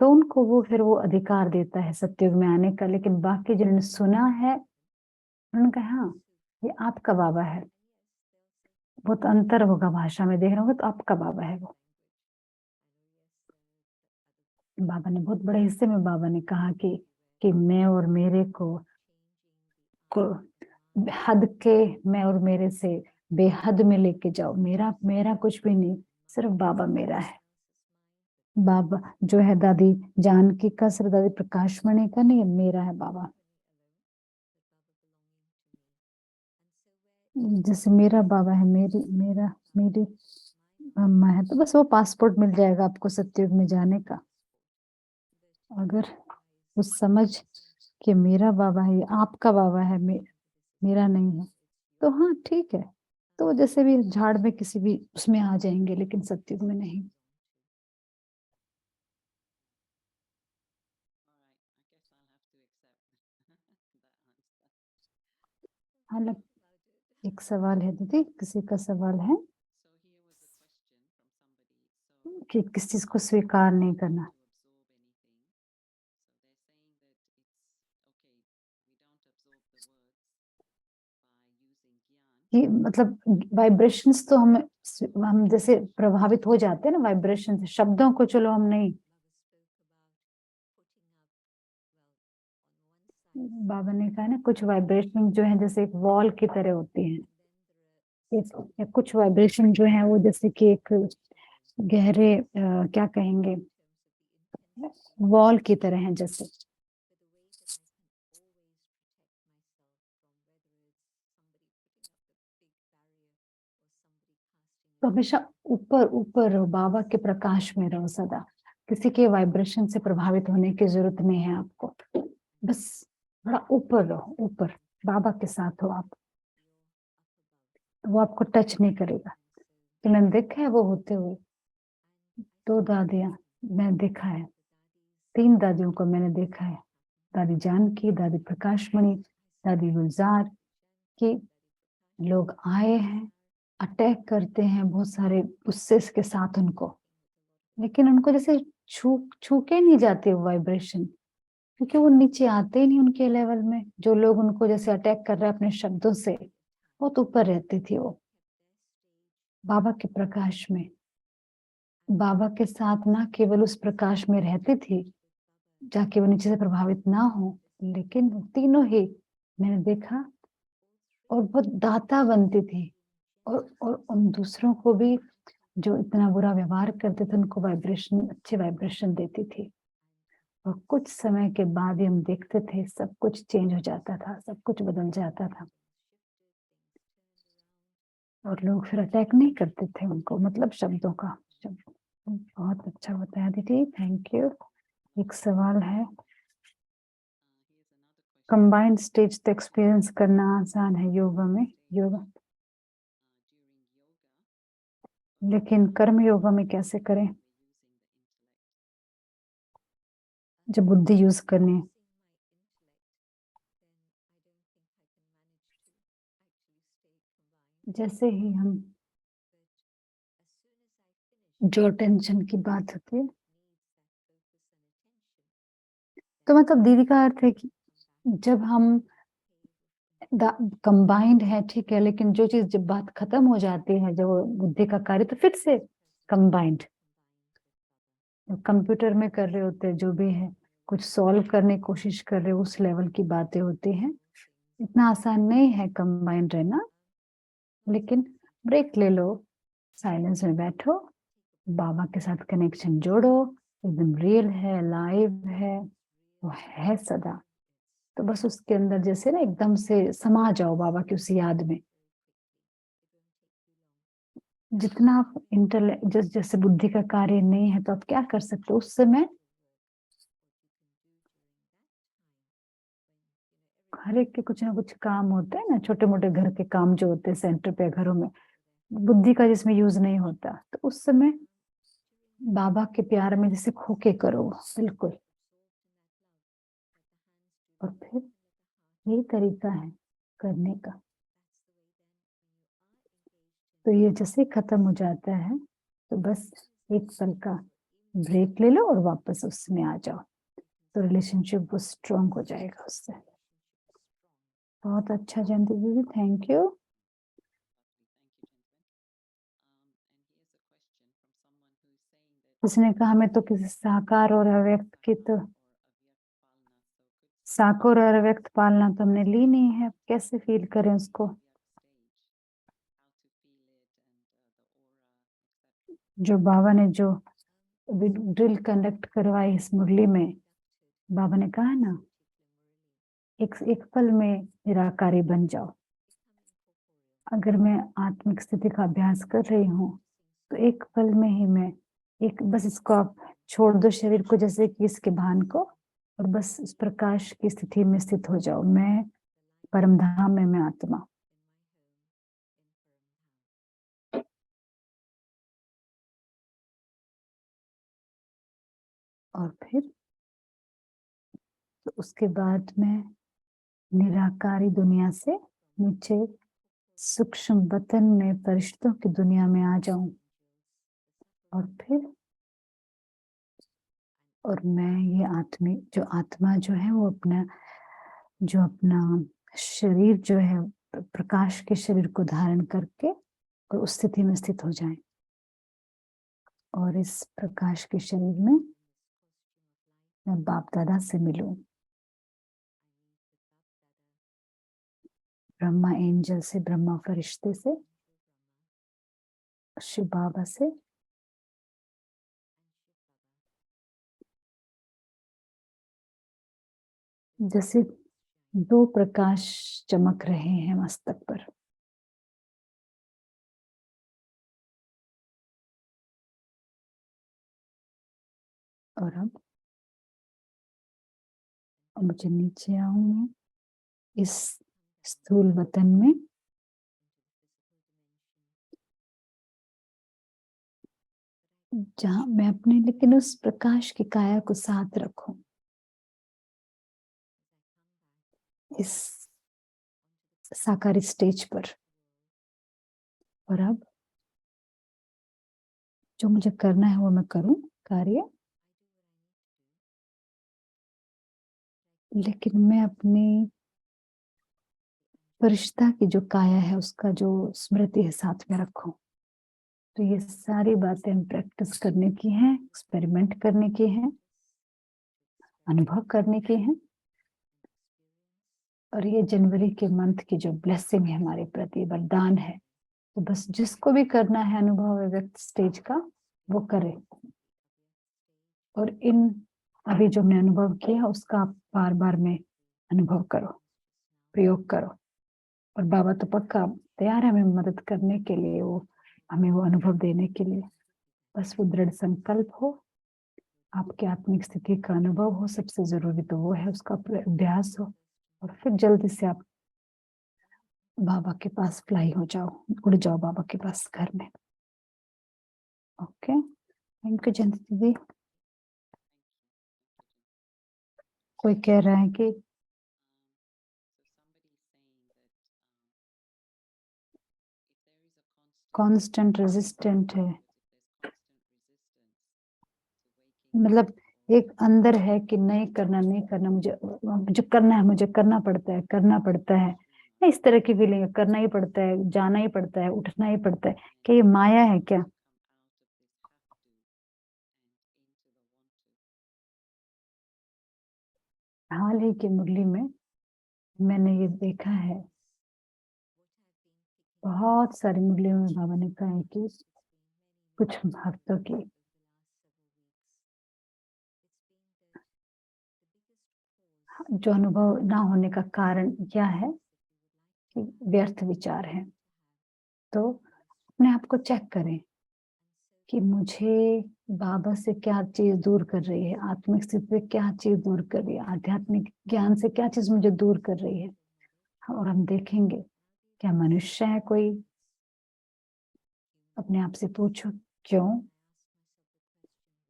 तो उनको वो फिर वो अधिकार देता है सत्युग में आने का। लेकिन बाकी जिन्होंने सुना है उन्होंने कहा हाँ ये आपका बाबा है। बहुत अंतर होगा भाषा में, देख रहे होंगे, तो आपका बाबा है वो। बाबा ने बहुत बड़े हिस्से में बाबा ने कहा कि मैं और मेरे को हद के, मैं और मेरे से बेहद में लेके जाओ। मेरा कुछ भी नहीं, सिर्फ बाबा मेरा है। बाबा जो है दादी जानकी का, सिर्फ दादी प्रकाश मणि का नहीं, मेरा है बाबा। जैसे मेरा बाबा है, मेरी मम्मा है, तो बस वो पासपोर्ट मिल जाएगा आपको सत्युग में जाने का। अगर उस समझ कि मेरा बाबा है, आपका बाबा है, मेरा नहीं है, तो हाँ ठीक है, तो जैसे भी झाड़ में किसी भी उसमें आ जाएंगे, लेकिन सत्युग में नहीं। हालांकि एक सवाल है दीदी, किसी का सवाल है कि किस चीज को स्वीकार नहीं करना। कि मतलब वाइब्रेशंस तो हम जैसे प्रभावित हो जाते हैं ना वाइब्रेशन से, शब्दों को चलो हम नहीं। बाबा ने कहा ना कुछ वाइब्रेशन जो है जैसे एक वॉल की तरह होती हैं, या कुछ वाइब्रेशन जो है वो जैसे कि एक गहरे क्या कहेंगे, वॉल की तरह है जैसे। तो हमेशा ऊपर ऊपर रहो, बाबा के प्रकाश में रहो सदा। किसी के वाइब्रेशन से प्रभावित होने की जरूरत नहीं है आपको, बस बड़ा ऊपर रहो, ऊपर बाबा के साथ हो आप, तो वो आपको टच नहीं करेगा। तो मैंने देखा है वो होते हुए, 2 दादियाँ मैंने देखा है, 3 दादियों को मैंने देखा है। दादी जानकी, दादी प्रकाशमणि, दादी गुलज़ार कि लोग आए हैं, अटैक करते हैं बहुत सारे गुस्से के साथ उनको, लेकिन उनको जैसे छू के नहीं जाते वो वाइब्रेशन, क्योंकि वो नीचे आते ही नहीं उनके लेवल में। जो लोग उनको जैसे अटैक कर रहे हैं अपने शब्दों से, बहुत ऊपर रहती थी वो, बाबा के प्रकाश में। बाबा के साथ ना केवल उस प्रकाश में रहती थी, जाके वो नीचे से प्रभावित ना हो, लेकिन वो तीनों ही मैंने देखा और बहुत दाता बनती थी, और उन दूसरों को भी जो इतना बुरा व्यवहार करते थे उनको वाइब्रेशन, अच्छे वाइब्रेशन देती थी। और कुछ समय के बाद ही हम देखते थे सब कुछ चेंज हो जाता था, सब कुछ बदल जाता था, और लोग फिर अटैक नहीं करते थे उनको, मतलब शब्दों का शब्द। बहुत अच्छा बताया दीदी, थैंक यू। एक सवाल है, कंबाइंड स्टेज तो एक्सपीरियंस करना आसान है योगा में, योगा, लेकिन कर्म योगा में कैसे करें जब बुद्धि यूज करनी है? जैसे ही हम, जो टेंशन की बात होती है, तो मतलब दीदी का अर्थ है कि जब हम कंबाइंड है, ठीक है, लेकिन जो चीज जब बात खत्म हो जाती है, जब वो बुद्धि का कार्य, तो फिर से कंबाइंड कंप्यूटर में कर रहे होते हैं, जो भी है कुछ सॉल्व करने की कोशिश कर रहे हो, उस लेवल की बातें होती हैं। इतना आसान नहीं है कंबाइंड रहना, लेकिन ब्रेक ले लो, साइलेंस में बैठो, बाबा के साथ कनेक्शन जोड़ो, एकदम रियल है, लाइव है, वो है सदा। तो बस उसके अंदर जैसे ना एकदम से समा जाओ बाबा की उस याद में। जितना आप जैसे बुद्धि का कार्य नहीं है तो आप क्या कर सकते हो उस समय? हर एक के कुछ ना कुछ काम होते हैं ना, छोटे मोटे घर के काम जो होते हैं सेंटर पे, घरों में, बुद्धि का जिसमें यूज नहीं होता, तो उस समय बाबा के प्यार में जैसे खोके करो, बिल्कुल। और फिर यही तरीका है करने का। तो ये जैसे खत्म हो जाता है तो बस एक पल का ब्रेक ले लो और वापस उसमें आ जाओ, तो रिलेशनशिप वो स्ट्रॉन्ग हो जाएगा उससे। बहुत अच्छा जयंती दीदी, थैंक यू। उसने कहा हमें तो किसी साकार और अव्यक्त की तो, साकार और अव्यक्त पालना तो हमने ली नहीं है, कैसे फील करें उसको? जो बाबा ने जो ड्रिल कंडक्ट करवाई इस मुरली में, बाबा ने कहा ना, एक पल में निराकारी बन जाओ। अगर मैं आत्मिक स्थिति का अभ्यास कर रही हूँ तो एक पल में ही मैं, एक बस इसको आप छोड़ दो शरीर को, जैसे कि इसके भान को, और बस उस प्रकाश की स्थिति में स्थित हो जाओ। मैं परम धाम में, मैं आत्मा। और फिर तो उसके बाद मैं निराकारी दुनिया से नीचे सूक्ष्म वतन में फरिश्तों की दुनिया में आ जाऊं, और फिर और मैं ये आत्मिक जो आत्मा जो है वो अपना जो अपना शरीर जो है प्रकाश के शरीर को धारण करके और उस स्थिति में स्थित हो जाए, और इस प्रकाश के शरीर में मैं बाप दादा से मिलूं, ब्रह्मा एंजल से, ब्रह्मा फरिश्ते से, शिव बाबा से, जैसे 2 प्रकाश चमक रहे हैं मस्तक पर। और अब मुझे नीचे आऊं मैं इस स्थूल वतन में, जहां मैं अपने लेकिन उस प्रकाश की काया को साथ रखूं, इस साकार स्टेज पर। और अब जो मुझे करना है वो मैं करूं कार्य, लेकिन मैं अपनी फरिश्ता की जो काया है उसका जो स्मृति है साथ में रखूं। तो ये सारी बातें हम प्रैक्टिस करने की हैं, एक्सपेरिमेंट करने की हैं, अनुभव करने की हैं। और ये जनवरी के मंथ की जो ब्लेसिंग है हमारे प्रति, वरदान है, तो बस जिसको भी करना है अनुभव व्यक्त स्टेज का वो करे। और इन अभी जो हमने अनुभव किया उसका आप बार बार में अनुभव करो, प्रयोग करो। और बाबा तो पक्का तैयार है हमें मदद करने के लिए, वो हमें वो अनुभव देने के लिए। बस वो दृढ़ संकल्प हो, आपकी आत्मिक स्थिति का अनुभव हो, सबसे जरूरी तो वो है, उसका अभ्यास हो। और फिर जल्दी से आप बाबा के पास फ्लाई हो जाओ, उड़ जाओ बाबा के पास घर में। ओके, थैंक यू जयंती दीदी। कोई कह रहा है कि कांस्टेंट रेजिस्टेंट है, मतलब एक अंदर है कि नहीं करना नहीं करना, मुझे जो करना है मुझे करना पड़ता है, करना पड़ता है, इस तरह की फीलिंग है, करना ही पड़ता है, जाना ही पड़ता है, उठना ही पड़ता है। क्या ये माया है क्या? हाल ही की मुरली में मैंने ये देखा है, बहुत सारी मुरलियों में बाबा ने कहा है कि कुछ भक्तों की जो अनुभव ना होने का कारण क्या है कि व्यर्थ विचार है। तो अपने आप को चेक करें कि मुझे बाबा से क्या चीज दूर कर रही है, आत्मिक स्थिति से क्या चीज दूर कर रही है, आध्यात्मिक ज्ञान से क्या चीज मुझे दूर कर रही है। और हम देखेंगे क्या मनुष्य है कोई, अपने आप से पूछो क्यों,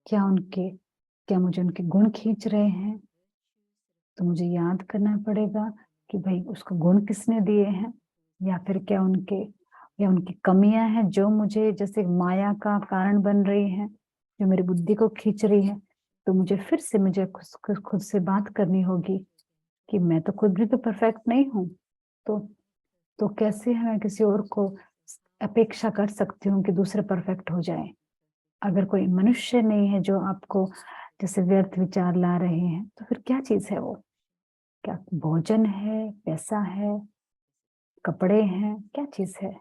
क्या मुझे उनके गुण खींच रहे हैं। तो मुझे याद करना पड़ेगा कि भाई उसको गुण किसने दिए हैं, या फिर या उनकी कमियां हैं जो मुझे जैसे माया का कारण बन रही हैं, जो मेरी बुद्धि को खींच रही है। तो मुझे खुद से बात करनी होगी कि मैं तो खुद भी तो परफेक्ट नहीं हूँ। तो कैसे मैं किसी और को अपेक्षा कर सकती हूँ कि दूसरे परफेक्ट हो जाए। अगर कोई मनुष्य नहीं है जो आपको जैसे व्यर्थ विचार ला रहे हैं, तो फिर क्या चीज है वो? क्या भोजन है, पैसा है, कपड़े हैं, क्या चीज है?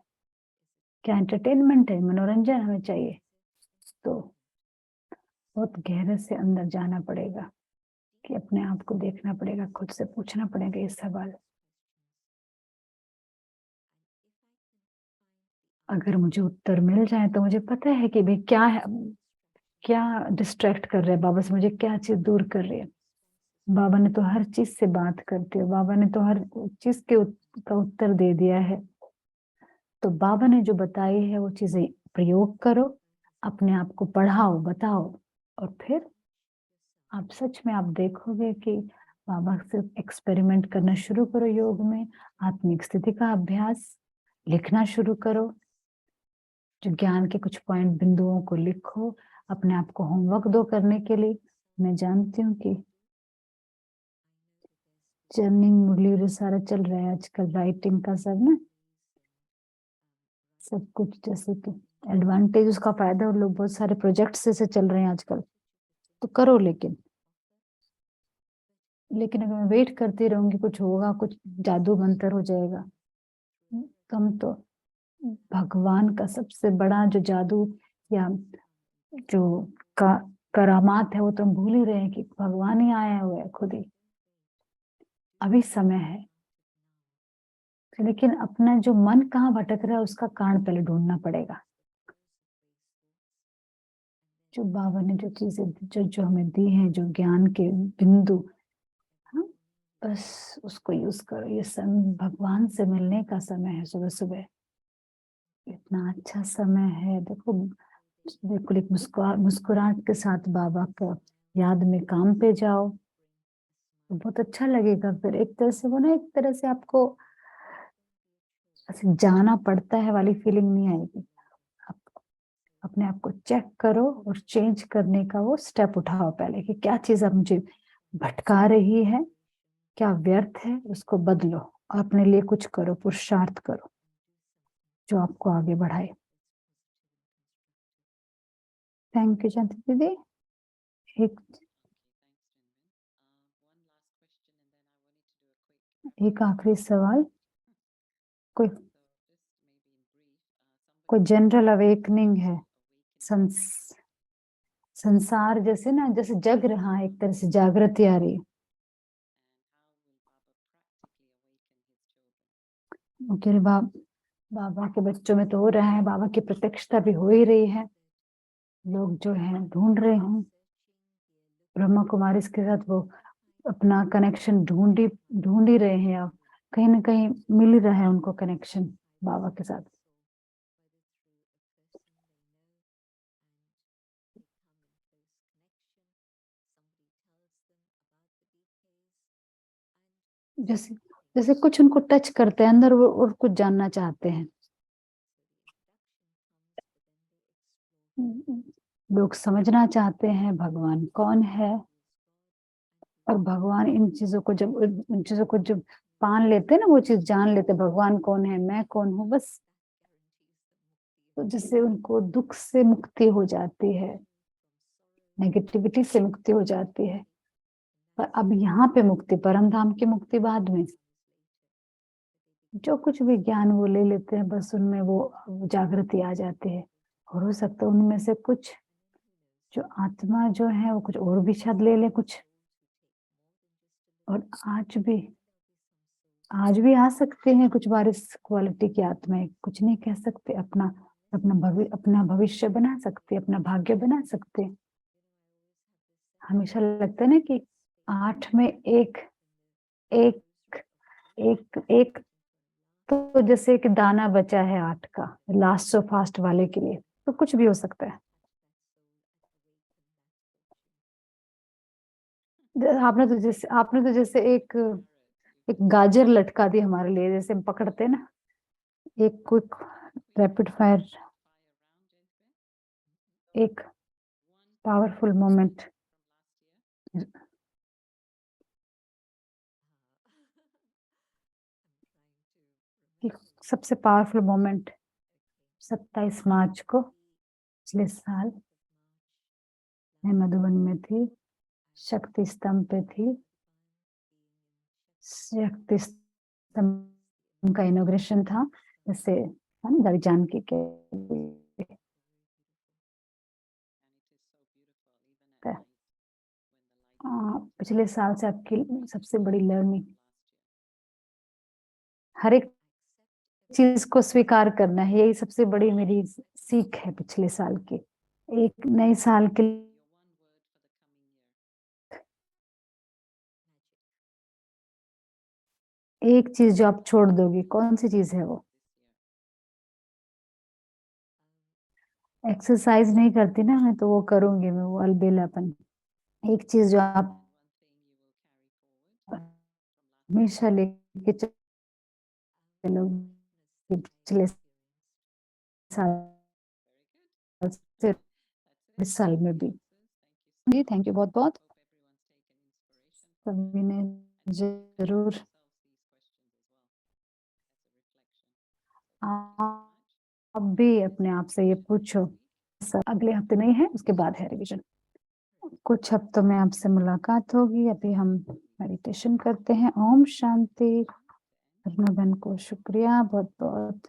क्या एंटरटेनमेंट है, मनोरंजन हमें चाहिए? तो बहुत गहरे से अंदर जाना पड़ेगा कि अपने आप को देखना पड़ेगा, खुद से पूछना पड़ेगा ये सवाल। अगर मुझे उत्तर मिल जाए तो मुझे पता है कि भाई क्या है, क्या डिस्ट्रैक्ट कर रहा है बाबा से, मुझे क्या चीज दूर कर रही है। बाबा ने तो हर चीज से बात करते हो, बाबा ने तो हर चीज का उत्तर दे दिया है। तो बाबा ने जो बताई है वो चीजें प्रयोग करो, अपने आप को पढ़ाओ, बताओ। और फिर आप सच में आप देखोगे कि बाबा से एक्सपेरिमेंट करना शुरू करो योग में, आत्मिक स्थिति का अभ्यास, लिखना शुरू करो, जो ज्ञान के कुछ पॉइंट बिंदुओं को लिखो, अपने आप को होमवर्क दो करने के लिए। मैं जानती हूँ कि चर्निंग मुरली सारा चल रहा है आजकल, राइटिंग का सब ना, सब कुछ जैसे कि एडवांटेज उसका फायदा, और लोग बहुत सारे प्रोजेक्ट्स से चल रहे हैं आजकल। तो करो, लेकिन अगर मैं वेट करती रहूंगी कुछ होगा, कुछ जादू मंतर हो जाएगा, तो हम तो भगवान का सबसे बड़ा जो जादू या जो का करामात है वो तो हम भूल ही रहे हैं कि भगवान ही आया हुआ है खुद ही। अभी समय है, लेकिन अपना जो मन कहाँ भटक रहा है उसका कारण पहले ढूंढना पड़ेगा। जो बाबा ने जो चीजें जो हमें दी हैं, जो ज्ञान के बिंदु, हाँ, बस उसको यूज करो। ये समय भगवान से मिलने का समय है, सुबह सुबह इतना अच्छा समय है। देखो बिल्कुल एक मुस्कुराहट के साथ बाबा का याद में काम पे जाओ, तो बहुत अच्छा लगेगा। फिर एक तरह से वो ना, एक तरह से आपको ऐसे जाना पड़ता है वाली फीलिंग नहीं आएगी। आप अपने आप को चेक करो और चेंज करने का वो स्टेप उठाओ पहले, कि क्या चीज अब मुझे भटका रही है, क्या व्यर्थ है, उसको बदलो और अपने लिए कुछ करो, पुरुषार्थ करो जो आपको आगे बढ़ाए। थैंक यू जानती दीदी। एक एक आखिरी सवाल, कोई कोई जनरल अवेकनिंग है, संस, संसार जैसे ना, जैसे जग रहा है, एक तरह से जागृति आ रही है। ओके, बाबा के बच्चों में तो हो रहा है, बाबा की प्रत्यक्षता भी हो ही रही है। लोग जो है ढूंढ रहे हैं, ब्रह्मा कुमारी के साथ वो अपना कनेक्शन ढूंढ ही रहे हैं, अब कहीं ना कहीं मिल ही रहा है उनको कनेक्शन बाबा के साथ। जैसे जैसे कुछ उनको टच करते हैं अंदर, वो और कुछ जानना चाहते हैं। लोग समझना चाहते हैं भगवान कौन है, और भगवान इन चीजों को जब उन चीजों को जब पान लेते हैं ना, वो चीज जान लेते हैं, भगवान कौन है, मैं कौन हूँ, बस तो जिससे उनको दुख से मुक्ति हो जाती है, नेगेटिविटी से मुक्ति हो जाती है। पर अब यहाँ पे मुक्ति, परम धाम की मुक्ति बाद में, जो कुछ भी ज्ञान वो ले लेते हैं बस उनमें वो जागृति आ जाती है। और हो सकता है उनमें से कुछ जो आत्मा जो है वो कुछ और भी शायद ले ले कुछ, और आज भी आ सकते हैं कुछ बारिश क्वालिटी की आत्माएं, कुछ नहीं कह सकते, अपना भविष्य बना सकते, अपना भाग्य बना सकते। हमेशा लगता है ना कि 8 में एक एक एक एक तो जैसे कि दाना बचा है 8 का, लास्ट सो फास्ट वाले के लिए, तो कुछ भी हो सकता है। आपने तो जैसे एक गाजर लटका दी हमारे लिए, जैसे हम पकड़ते हैं ना, एक क्विक रैपिड फायर, एक पावरफुल मोमेंट, एक सबसे पावरफुल मोमेंट 27 मार्च को पिछले साल मैं मधुबन में थी, शक्ति स्तंभ पे थी, शक्ति स्तंभ का इनॉग्रेशन था, जैसे है ना दादी जानकी के पिछले साल से आपकी सबसे बड़ी लर्निंग, हर एक चीज को स्वीकार करना है, यही सबसे बड़ी मेरी सीख है पिछले साल की। एक नए साल के एक चीज जो आप छोड़ दोगी, कौन सी चीज है वो? एक्सरसाइज नहीं करती ना मैं, तो वो करूंगी मैं, वो अलबेलापन। एक चीज जो आप हमेशा लेके चलोगे पिछले साल से इस साल में भी। जी थैंक यू बहुत बहुत, सभी ने जरूर। आप भी अपने आप से ये पूछो, अगले हफ्ते नहीं है, उसके बाद है रिवीजन। कुछ हफ्तों में आपसे मुलाकात होगी, अभी हम मेडिटेशन करते हैं। ओम शांति। अरुणा बहन को शुक्रिया बहुत बहुत।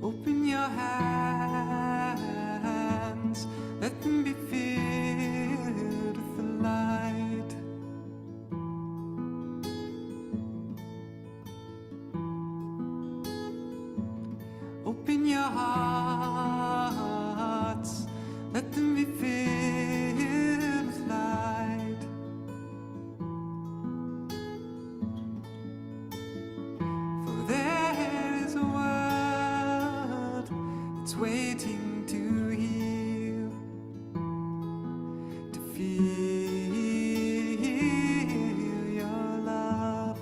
Open your hands, let them be filled with the light. Open your hearts, let them be filled with light. For there is a world that's waiting to heal, to feel your love.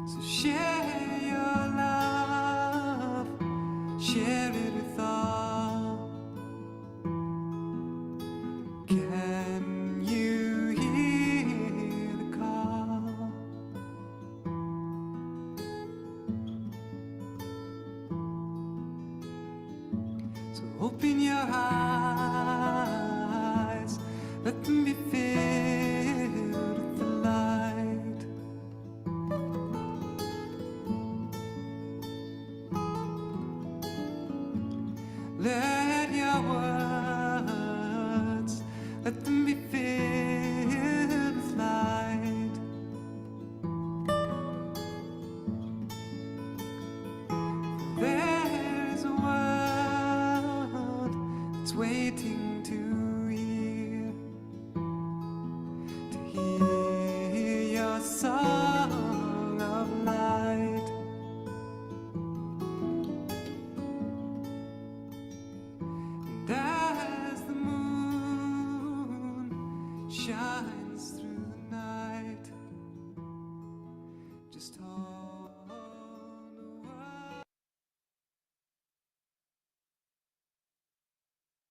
So share your love, share it with all. Can you hear the call? So open your eyes, let them be filled